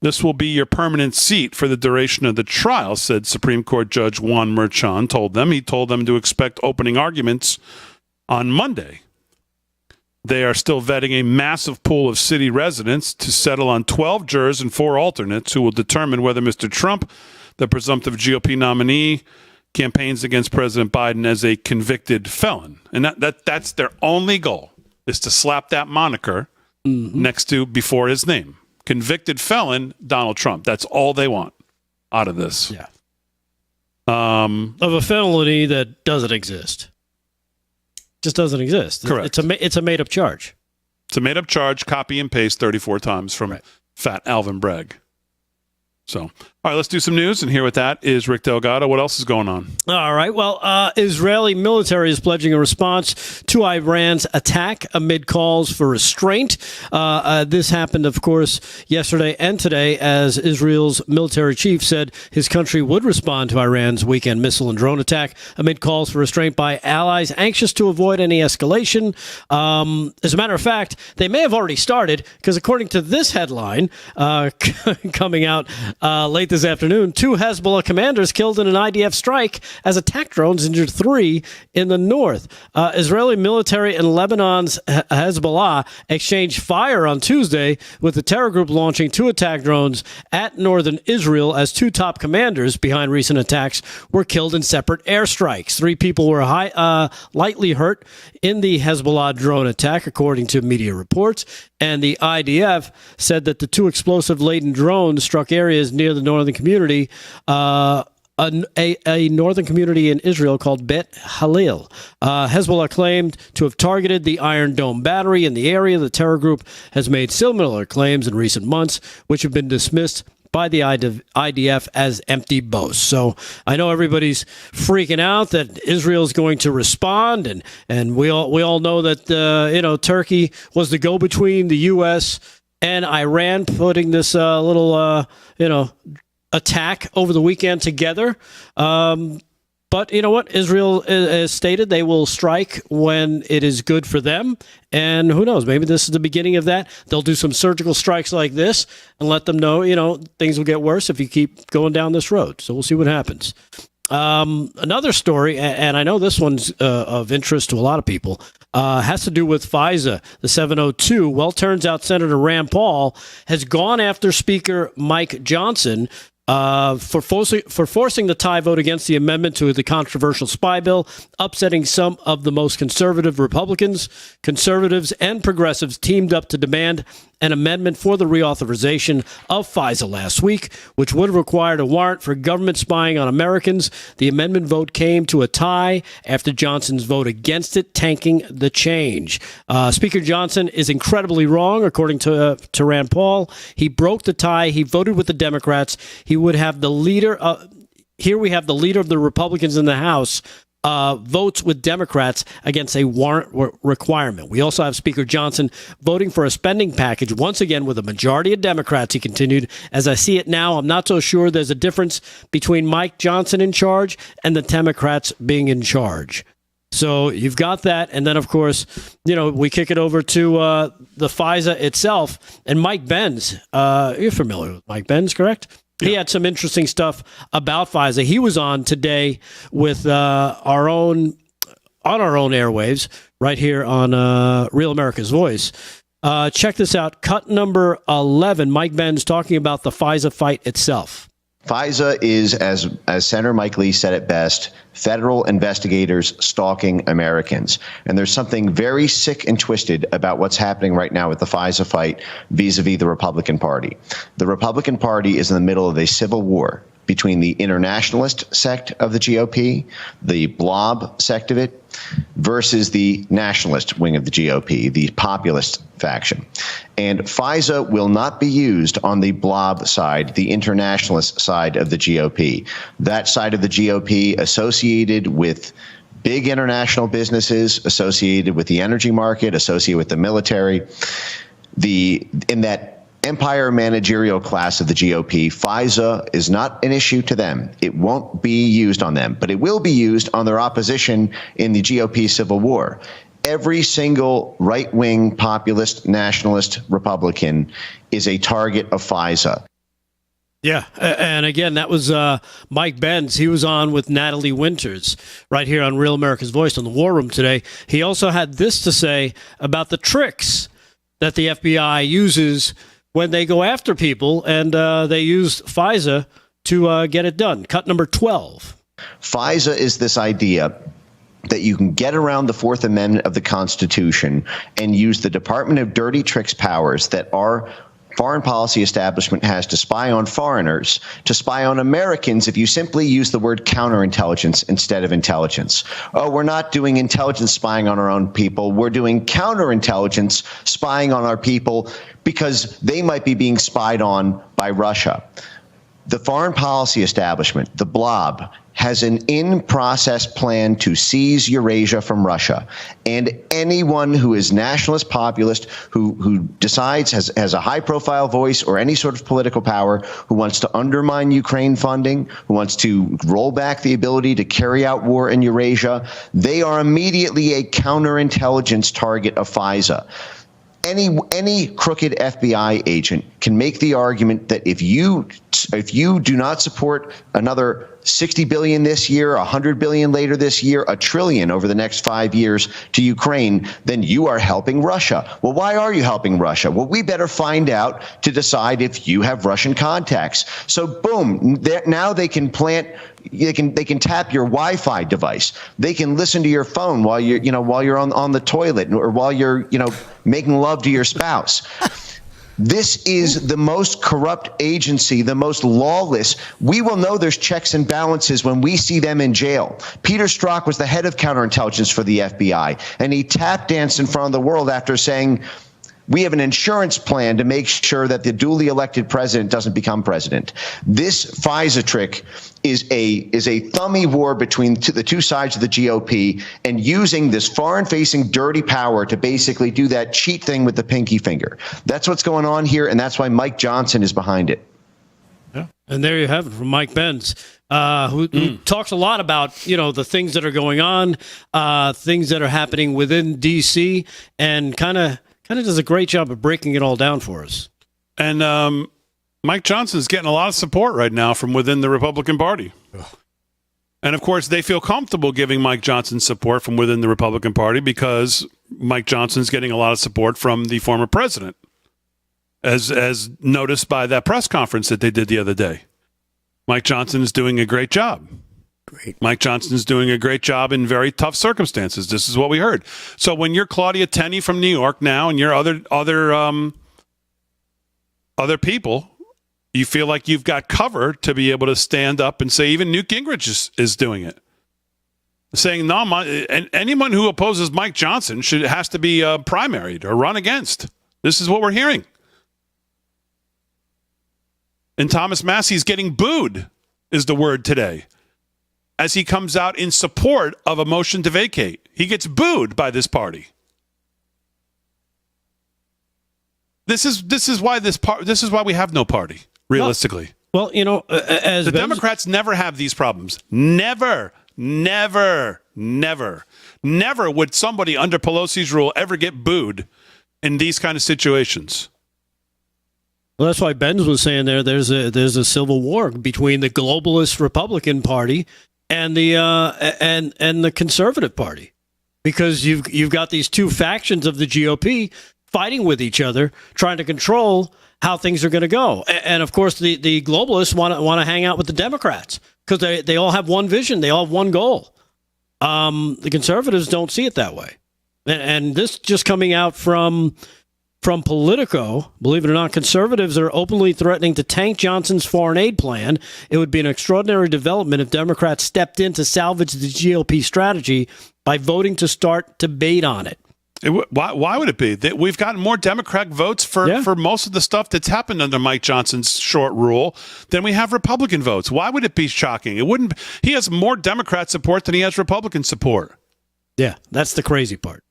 This will be your permanent seat for the duration of the trial, said Supreme Court Judge Juan Merchan told them. He told them to expect opening arguments on Monday. They are still vetting a massive pool of city residents to settle on 12 jurors and 4 alternates who will determine whether Mr. Trump, the presumptive GOP nominee, campaigns against President Biden as a convicted felon. And that's their only goal, is to slap that moniker next to before his name. Convicted felon, Donald Trump. That's all they want out of this. Yeah. Of a felony that doesn't exist. Just doesn't exist. Correct. It's a made-up charge. It's a made-up charge, copy and paste 34 times from Fat Alvin Bragg. So, all right, let's do some news, and here with that is Rick Delgado. What else is going on? All right. Well, Israeli military is pledging a response to Iran's attack amid calls for restraint. This happened, of course, yesterday and today, as Israel's military chief said his country would respond to Iran's weekend missile and drone attack amid calls for restraint by allies anxious to avoid any escalation. As a matter of fact, they may have already started, because according to this headline coming out late this afternoon, 2 Hezbollah commanders killed in an IDF strike as attack drones injured 3 in the north. Israeli military and Lebanon's Hezbollah exchanged fire on Tuesday, with the terror group launching 2 attack drones at northern Israel as 2 top commanders behind recent attacks were killed in separate airstrikes. 3 people were lightly hurt in the Hezbollah drone attack, according to media reports. And the IDF said that the 2 explosive-laden drones struck areas near the northern community, a northern community in Israel called Bet Halil. Hezbollah claimed to have targeted the Iron Dome battery in the area. The terror group has made similar claims in recent months, which have been dismissed by the IDF as empty boasts. So I know everybody's freaking out that Israel's going to respond, and we all know that Turkey was the go-between the U.S. and Iran, putting this little attack over the weekend together. But you know what? Israel has stated they will strike when it is good for them. And who knows? Maybe this is the beginning of that. They'll do some surgical strikes like this and let them know, things will get worse if you keep going down this road. So we'll see what happens. Another story, and I know this one's of interest to a lot of people, has to do with FISA, the 702. Well, turns out Senator Rand Paul has gone after Speaker Mike Johnson for forcing the tie vote against the amendment to the controversial spy bill, upsetting some of the most conservative Republicans. Conservatives and progressives teamed up to demand an amendment for the reauthorization of FISA last week, which would have required a warrant for government spying on Americans. The amendment vote came to a tie after Johnson's vote against it, tanking the change. Speaker Johnson is incredibly wrong, according to Rand Paul. He broke the tie. He voted with the Democrats. He would have the leader. Here we have the leader of the Republicans in the House votes with Democrats against a warrant requirement. We also have Speaker Johnson voting for a spending package, once again with a majority of Democrats, he continued. As I see it now, I'm not so sure there's a difference between Mike Johnson in charge and the Democrats being in charge. So you've got that. And then, of course, we kick it over to the FISA itself. And Mike Benz, you're familiar with Mike Benz, correct? He had some interesting stuff about FISA. He was on today with our own airwaves right here on Real America's Voice. Check this out. Cut number 11. Mike Benz talking about the FISA fight itself. FISA is, as Senator Mike Lee said it best, federal investigators stalking Americans. And there's something very sick and twisted about what's happening right now with the FISA fight vis-a-vis the Republican Party. The Republican Party is in the middle of a civil war between the internationalist sect of the GOP, the blob sect of it, versus the nationalist wing of the GOP, the populist faction. And FISA will not be used on the blob side, the internationalist side of the GOP. That side of the GOP associated with big international businesses, associated with the energy market, associated with the military. In that empire managerial class of the GOP, FISA is not an issue to them. It won't be used on them, but it will be used on their opposition in the GOP civil war. Every single right-wing populist, nationalist Republican is a target of FISA. Yeah, and again, that was Mike Benz. He was on with Natalie Winters right here on Real America's Voice on the War Room today. He also had this to say about the tricks that the FBI uses when they go after people, and they use FISA to get it done. Cut number 12. FISA is this idea that you can get around the Fourth Amendment of the Constitution and use the Department of Dirty Tricks powers that our foreign policy establishment has to spy on foreigners, to spy on Americans if you simply use the word counterintelligence instead of intelligence. Oh, we're not doing intelligence spying on our own people. We're doing counterintelligence spying on our people because they might be being spied on by Russia. The foreign policy establishment, the blob, has an in-process plan to seize Eurasia from Russia. And anyone who is nationalist populist, who decides, has a high-profile voice or any sort of political power, who wants to undermine Ukraine funding, who wants to roll back the ability to carry out war in Eurasia, they are immediately a counterintelligence target of FISA. Any crooked FBI agent can make the argument that if you do not support another 60 billion this year, 100 billion later this year, $1 trillion over the next 5 years to Ukraine, then you are helping Russia. Well, why are you helping Russia? Well, we better find out to decide if you have Russian contacts. So boom, now they can they can tap your Wi-Fi device. They can listen to your phone while you're on the toilet or while you're making love to your spouse. This is the most corrupt agency, the most lawless. We will know there's checks and balances when we see them in jail. Peter Strzok was the head of counterintelligence for the FBI, and he tap danced in front of the world after saying, we have an insurance plan to make sure that the duly elected president doesn't become president. This FISA trick is a thummy war between the two sides of the GOP and using this foreign-facing dirty power to basically do that cheat thing with the pinky finger. That's what's going on here, and that's why Mike Johnson is behind it. Yeah, and there you have it from Mike Benz, who talks a lot about the things that are going on, things that are happening within D.C., and kind of does a great job of breaking it all down for us. And Mike Johnson's getting a lot of support right now from within the Republican Party. Ugh. And, of course, they feel comfortable giving Mike Johnson support from within the Republican Party because Mike Johnson's getting a lot of support from the former president, as noticed by that press conference that they did the other day. Mike Johnson is doing a great job. Mike Johnson's doing a great job in very tough circumstances. This is what we heard. So when you're Claudia Tenney from New York now, and you're other people, you feel like you've got cover to be able to stand up and say even Newt Gingrich is doing it, saying no. And anyone who opposes Mike Johnson has to be primaried or run against. This is what we're hearing. And Thomas Massey's getting booed, is the word today, as he comes out in support of a motion to vacate. He gets booed by this party. This is why we have no party, realistically. Well, as the Democrats never have these problems. Never would somebody under Pelosi's rule ever get booed in these kind of situations. Well, that's why Benz was saying there's a civil war between the globalist Republican Party and the and the Conservative Party, because you've got these two factions of the GOP fighting with each other, trying to control how things are going to go. And of course, the globalists want to hang out with the Democrats because they all have one vision, they all have one goal. The Conservatives don't see it that way, and this just coming out from Politico, believe it or not, conservatives are openly threatening to tank Johnson's foreign aid plan. It would be an extraordinary development if Democrats stepped in to salvage the GOP strategy by voting to start debate on it. Why would it be? We've gotten more Democrat votes for most of the stuff that's happened under Mike Johnson's short rule than we have Republican votes. Why would it be shocking? It wouldn't. He has more Democrat support than he has Republican support. Yeah, that's the crazy part.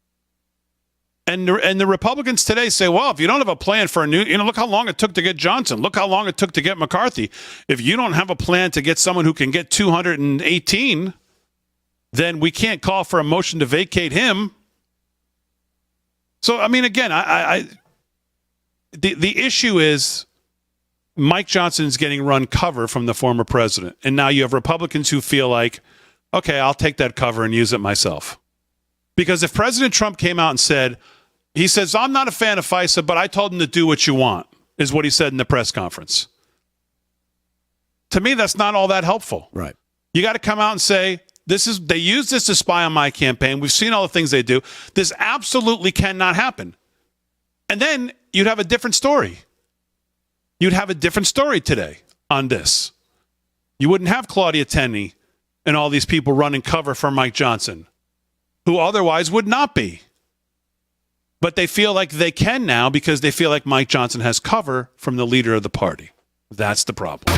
And the Republicans today say, well, if you don't have a plan for a new, look how long it took to get Johnson. Look how long it took to get McCarthy. If you don't have a plan to get someone who can get 218, then we can't call for a motion to vacate him. So, I mean, again, the issue is Mike Johnson's getting run cover from the former president. And now you have Republicans who feel like, okay, I'll take that cover and use it myself. Because if President Trump came out and said, he says, I'm not a fan of FISA, but I told him to do what you want, is what he said in the press conference. To me, that's not all that helpful. Right. You got to come out and say, they use this to spy on my campaign. We've seen all the things they do. This absolutely cannot happen. And then you'd have a different story. You'd have a different story today on this. You wouldn't have Claudia Tenney and all these people running cover for Mike Johnson, who otherwise would not be. But they feel like they can now because they feel like Mike Johnson has cover from the leader of the party. That's the problem.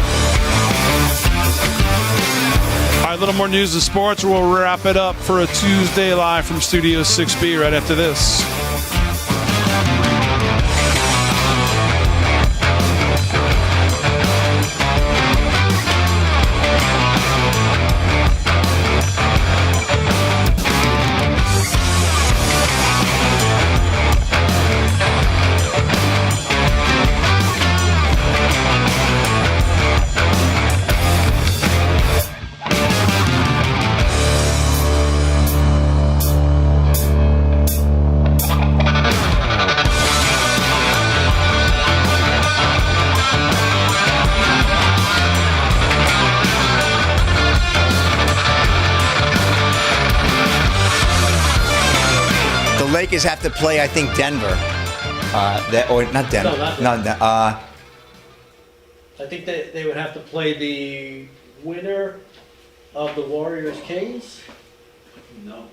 All right, a little more news and sports. We'll wrap it up for a Tuesday live from Studio 6B right after this. Lakers have to play, I think, Denver. Or not Denver. No, not No, Denver. I think they would have to play the winner of the Warriors-Kings. No.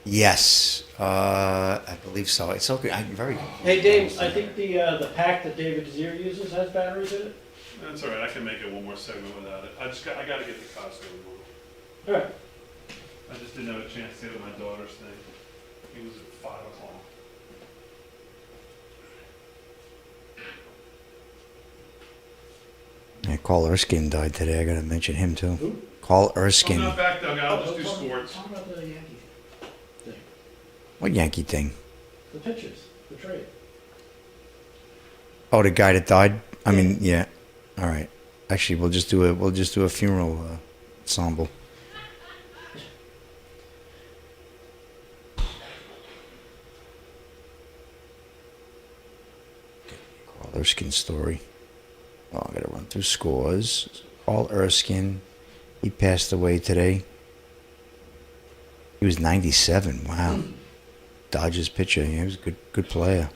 yes. I believe so. It's okay. I'm very. Hey, Dave, I think the pack that David Zier uses has batteries in it. That's all right. I can make it one more segment without it. I got to get the costume. All right. I just didn't have a chance to see it with my daughter's thing. It was at 5 o'clock. Yeah, Carl Erskine died today. I got to mention him too. Who? Carl Erskine. I'm not back, Doug. I'll just do sports. Talk about the Yankee thing. What Yankee thing? The pitchers, the trade. Oh, the guy that died. I mean, yeah. All right. Actually, we'll just do a funeral ensemble. Carl Erskine story. Oh, I gotta run through scores. Carl Erskine, he passed away today. He was 97. Wow. Dodgers pitcher. Yeah, he was a good player.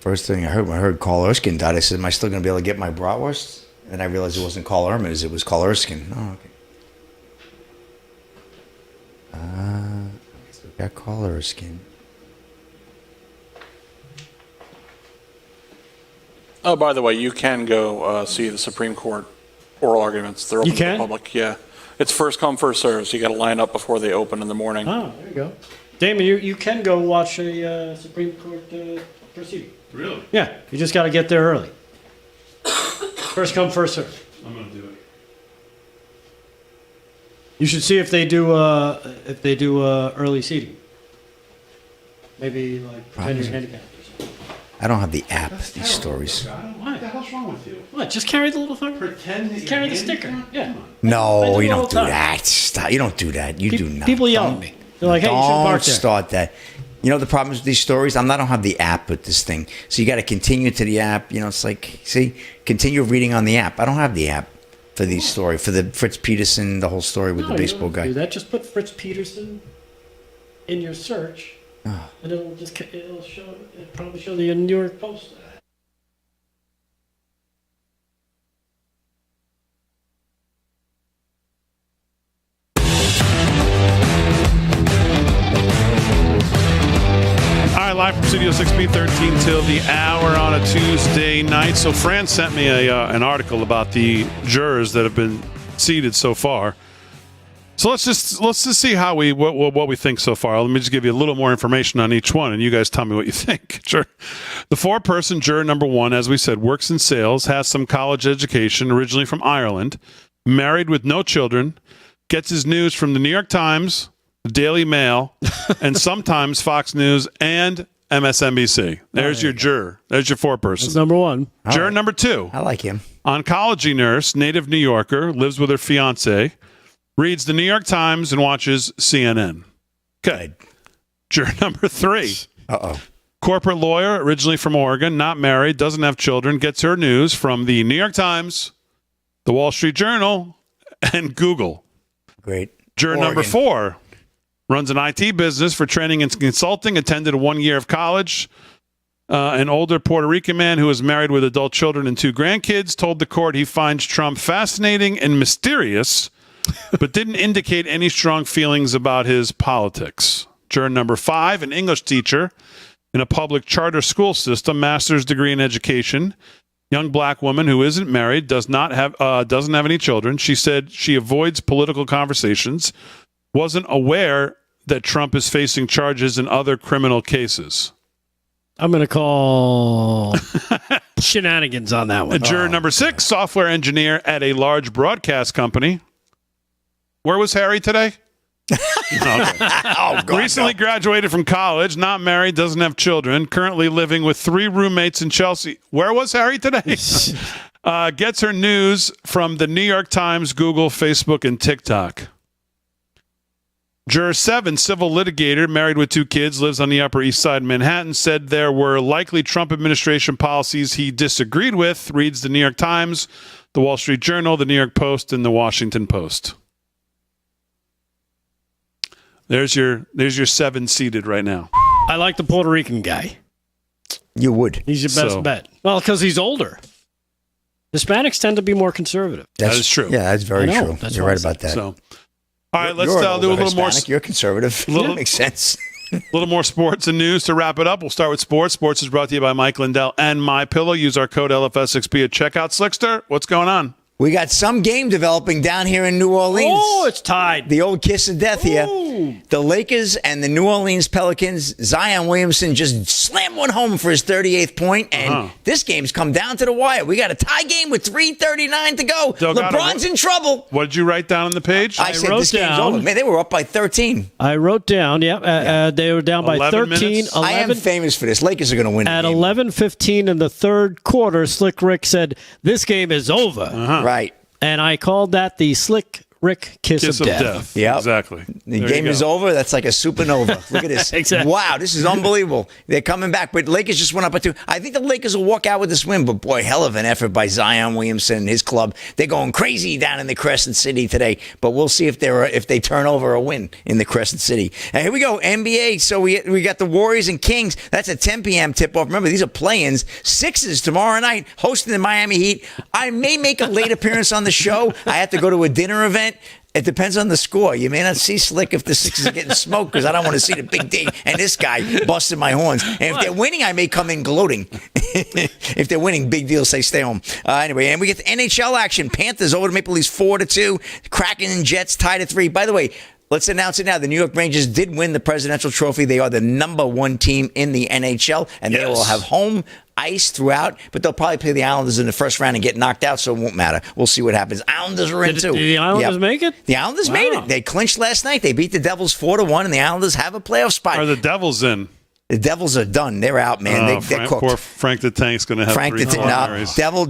First thing I heard when I heard Carl Erskine died, I said, "Am I still going to be able to get my bratwurst?" And then I realized it wasn't Carl Erman, it was Carl Erskine. Oh, okay. So we got Carl Erskine. Oh, by the way, you can go see the Supreme Court oral arguments. They're open to the public. Yeah. It's first come, first served. So you got to line up before they open in the morning. Oh, there you go. Damon, you can go watch a Supreme Court proceeding. Really? Yeah, you just got to get there early. First come, first served. I'm going to do it. You should see if they do early seating. Maybe like pretend you're handicapped. I don't have the app, these stories. What the hell's wrong with you? What? Just carry the little thing. Pretend that Just carry the sticker. Yeah. No, you all don't the do time. that. Stop. You don't do that. You do not. People yell at me. They're like, "Hey, you should Don't park there." start that. You know the problems with these stories? I don't have the app with this thing. So you got to continue to the app. You know, it's like, see, continue reading on the app. I don't have the app for these stories, for the Fritz Peterson, the whole story with the baseball guy. Do that. Just put Fritz Peterson in your search, and it'll probably show the New York Post. Live from Studio 6B13 till the hour on a Tuesday night. So Fran sent me an article about the jurors that have been seated so far. So let's just see how what we think so far. Let me just give you a little more information on each one, and you guys tell me what you think. Sure. The 4-person juror number 1, as we said, works in sales, has some college education, originally from Ireland, married with no children, gets his news from the New York Times, the Daily Mail, and sometimes Fox News and MSNBC. There's your juror. There's your 4-person. That's number 1. Juror number 2. I like him. Oncology nurse, native New Yorker, lives with her fiance, reads the New York Times and watches CNN. Okay. Juror number 3. Uh-oh. Corporate lawyer, originally from Oregon, not married, doesn't have children, gets her news from the New York Times, the Wall Street Journal, and Google. Great. Juror number 4. Runs an IT business for training and consulting, attended 1 year of college. An older Puerto Rican man who is married with adult children and 2 grandkids told the court he finds Trump fascinating and mysterious, but didn't indicate any strong feelings about his politics. Juror number 5, an English teacher in a public charter school system, master's degree in education. Young black woman who isn't married, doesn't have any children. She said she avoids political conversations. Wasn't aware that Trump is facing charges in other criminal cases. I'm going to call shenanigans on that one. Juror number 6, software engineer at a large broadcast company. Where was Harry today? Recently graduated from college, not married, doesn't have children, currently living with 3 roommates in Chelsea. Where was Harry today? Gets her news from the New York Times, Google, Facebook, and TikTok. Juror 7, civil litigator, married with 2 kids, lives on the Upper East Side of Manhattan, said there were likely Trump administration policies he disagreed with, reads the New York Times, the Wall Street Journal, the New York Post, and the Washington Post. There's your 7 seated right now. I like the Puerto Rican guy. You would. He's your best bet. Well, because he's older. Hispanics tend to be more conservative. That is true. Yeah, that's very true. That's You're right about that. So, all right, let's You're do an a older little more. Hispanic. You're conservative. That makes sense. A little more sports and news to wrap it up. We'll start with sports. Sports is brought to you by Mike Lindell and MyPillow. Use our code LFS6B at checkout. Slickster, what's going on? We got some game developing down here in New Orleans. Oh, it's tied. The old kiss of death here. The Lakers and the New Orleans Pelicans. Zion Williamson just slammed one home for his 38th point, and this game's come down to the wire. We got a tie game with 3:39 to go. Delgado, LeBron's in trouble. What did you write down on the page? I said this game's over. Man, they were up by 13. I wrote down, they were down by 13. Minutes. 11, I am famous for this. Lakers are going to win. At 11:15 in the third quarter, Slick Rick said, this game is over. Right. And I called that the Slick Rick kiss of death. Yeah, exactly. The game is over. That's like a supernova. Look at this. Exactly. Wow, this is unbelievable. They're coming back. But Lakers just went up by 2. I think the Lakers will walk out with this win. But boy, hell of an effort by Zion Williamson and his club. They're going crazy down in the Crescent City today. But we'll see if they turn over a win in the Crescent City. And here we go, NBA. So we got the Warriors and Kings. That's a 10 p.m. tip-off. Remember, these are play-ins. Sixers tomorrow night, hosting the Miami Heat. I may make a late appearance on the show. I have to go to a dinner event. It depends on the score. You may not see Slick if the Sixers are getting smoked because I don't want to see the big D and this guy busting my horns. And if they're winning, I may come in gloating. If they're winning, big deal, say stay home. Anyway, and we get the NHL action. Panthers over to Maple Leafs 4-2. Kraken and Jets tied at 3. By the way, let's announce it now. The New York Rangers did win the Presidential Trophy. They are the number 1 team in the NHL, and they will have home ice throughout, but they'll probably play the Islanders in the first round and get knocked out, so it won't matter. We'll see what happens. Islanders are in, too. Did the Islanders make it? The Islanders made it. They clinched last night. They beat the Devils 4-1, and the Islanders have a playoff spot. Are the Devils in? The Devils are done. They're out, man. They're cooked. Poor Frank the Tank's going to have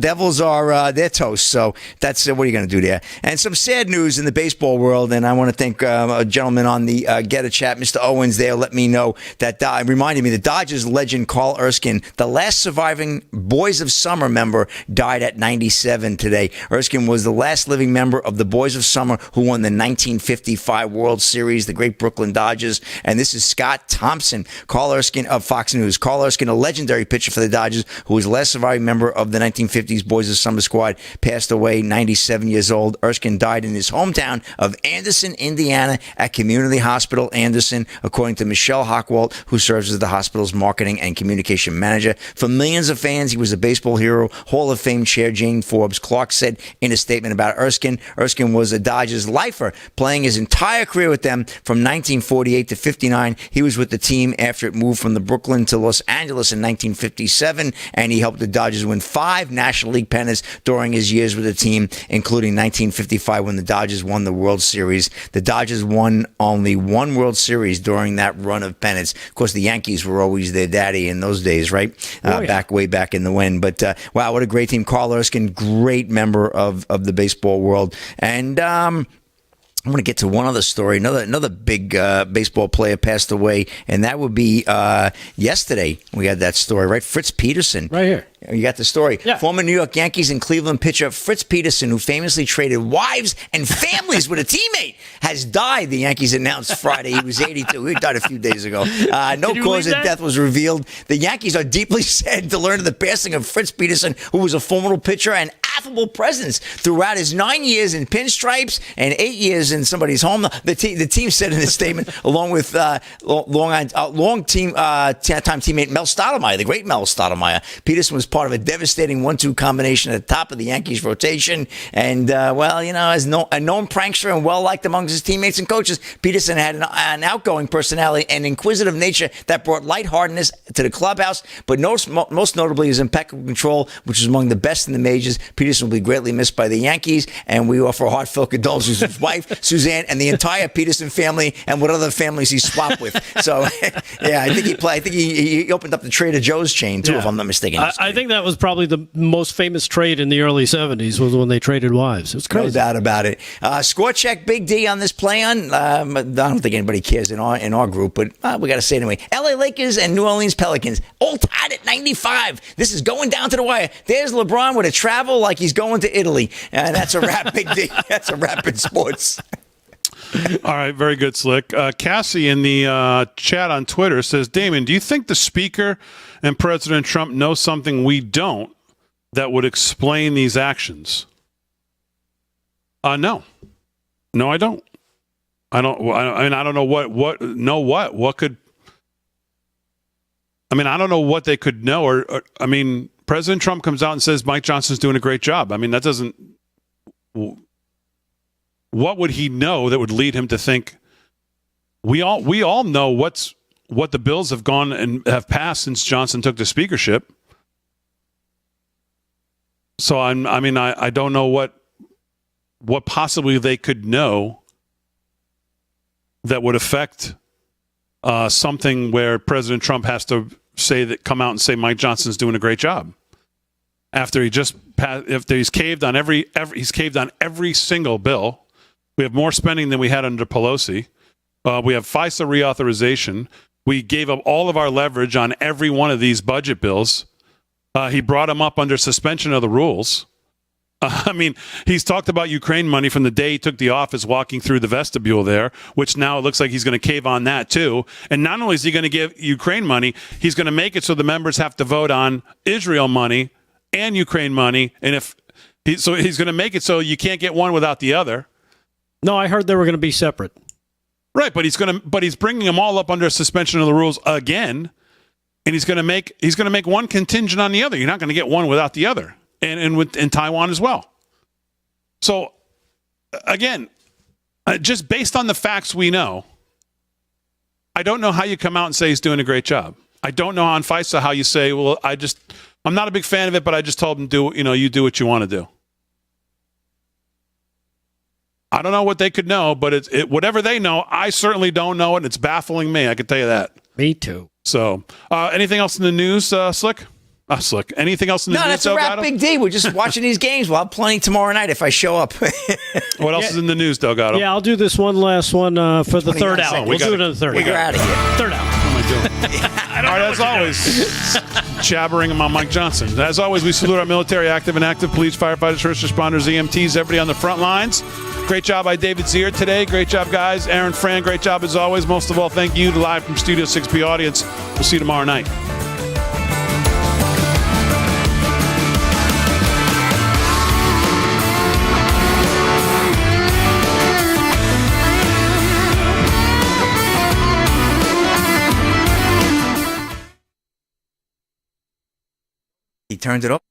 Devils are they're toast. So that's what are you going to do there? And some sad news in the baseball world. And I want to thank a gentleman on the Get a Chat, Mr. Owens. There, let me know that reminded me the Dodgers legend Carl Erskine, the last surviving Boys of Summer member, died at 97 today. Erskine was the last living member of the Boys of Summer who won the 1955 World Series, the great Brooklyn Dodgers. And this is Scott Thompson, Carl Erskine of Fox News. Carl Erskine, a legendary pitcher for the Dodgers, who was the last surviving member of the 1950s Boys of Summer squad, passed away, 97 years old. Erskine died in his hometown of Anderson, Indiana, at Community Hospital Anderson, according to Michelle Hockwalt, who serves as the hospital's marketing and communication manager. For millions of fans, he was a baseball hero. Hall of Fame chair Jane Forbes Clark said in a statement about Erskine, Erskine was a Dodgers lifer, playing his entire career with them from 1948 to 59. He was with the team after it moved from the Brooklyn to Los Angeles in 1957, and he helped the Dodgers win 5 National League pennants during his years with the team, including 1955 when the Dodgers won the World Series. The Dodgers won only 1 World Series during that run of pennants. Of course, the Yankees were always their daddy in those days, right? Way back in the wind. But wow, what a great team. Carl Erskine, great member of the baseball world. And I'm going to get to one other story. Another big baseball player passed away, and that would be yesterday. We had that story, right? Fritz Peterson. Right here. You got the story. Yeah. Former New York Yankees and Cleveland pitcher Fritz Peterson, who famously traded wives and families with a teammate, has died, the Yankees announced Friday. He was 82. He died a few days ago. No cause of death was revealed. The Yankees are deeply sad to learn of the passing of Fritz Peterson, who was a formidable pitcher and affable presence throughout his 9 years in pinstripes and 8 years in somebody's home. The team said in a statement, along with long-time teammate Mel Stottlemyre, the great Mel Stottlemyre. Peterson was part of a devastating 1-2 combination at the top of the Yankees rotation. And, as a known prankster and well-liked amongst his teammates and coaches, Peterson had an outgoing personality and inquisitive nature that brought lightheartedness to the clubhouse. But most notably his impeccable control, which was among the best in the majors. Peterson will be greatly missed by the Yankees, and we offer heartfelt condolences to his wife, Suzanne, and the entire Peterson family, and what other families he swapped with. So, yeah, I think he opened up the Trader Joe's chain, too, if I'm not mistaken. I think that was probably the most famous trade in the early 70s was when they traded wives. It was crazy. No doubt about it. Score check, Big D on this play-on. I don't think anybody cares in our group, but we got to say it anyway. L.A. Lakers and New Orleans Pelicans all tied at 95. This is going down to the wire. There's LeBron with a travel like he's going to Italy. And that's a wrap, Big D. That's a wrap in sports. All right, very good, Slick. Cassie in the chat on Twitter says, Damon, do you think the speaker and President Trump know something we don't that would explain these actions? No, I don't. I don't know what could. I mean, I don't know what they could know. Or I mean, President Trump comes out and says Mike Johnson's doing a great job. I mean, that doesn't. What would he know that would lead him to think? We all know what the bills have gone and have passed since Johnson took the speakership. So I don't know what possibly they could know that would affect something where President Trump has to come out and say Mike Johnson's doing a great job after he's caved on every single bill. We have more spending than we had under Pelosi. We have FISA reauthorization. We gave up all of our leverage on every one of these budget bills. He brought them up under suspension of the rules. I mean, he's talked about Ukraine money from the day he took the office, walking through the vestibule there, which now it looks like he's going to cave on that too. And not only is he going to give Ukraine money, he's going to make it so the members have to vote on Israel money and Ukraine money. And he's going to make it so you can't get one without the other. No, I heard they were going to be separate. Right, but he's bringing them all up under suspension of the rules again, and he's going to make one contingent on the other. You're not going to get one without the other. And in Taiwan as well. So, again, just based on the facts we know, I don't know how you come out and say he's doing a great job. I don't know on FISA how you say, well, I'm not a big fan of it, but I just told him you do what you want to do. I don't know what they could know, but whatever they know, I certainly don't know it, and it's baffling me. I can tell you that. Me too. So, anything else in the news, Slick? Slick. Anything else in the news? No, that's a wrap, Big D. We're just watching these games. We'll have plenty tomorrow night if I show up. What else is in the news, Delgado? Yeah, I'll do this one last one for the third hour. We'll do it in the third hour. We're out of here. Third hour. All right, as always, jabbering about Mike Johnson. As always, we salute our military, active and active police, firefighters, first responders, EMTs, everybody on the front lines. Great job by David Zier today. Great job, guys. Aaron Fran, great job as always. Most of all, thank you to live from Studio 6B audience. We'll see you tomorrow night. He turned it up.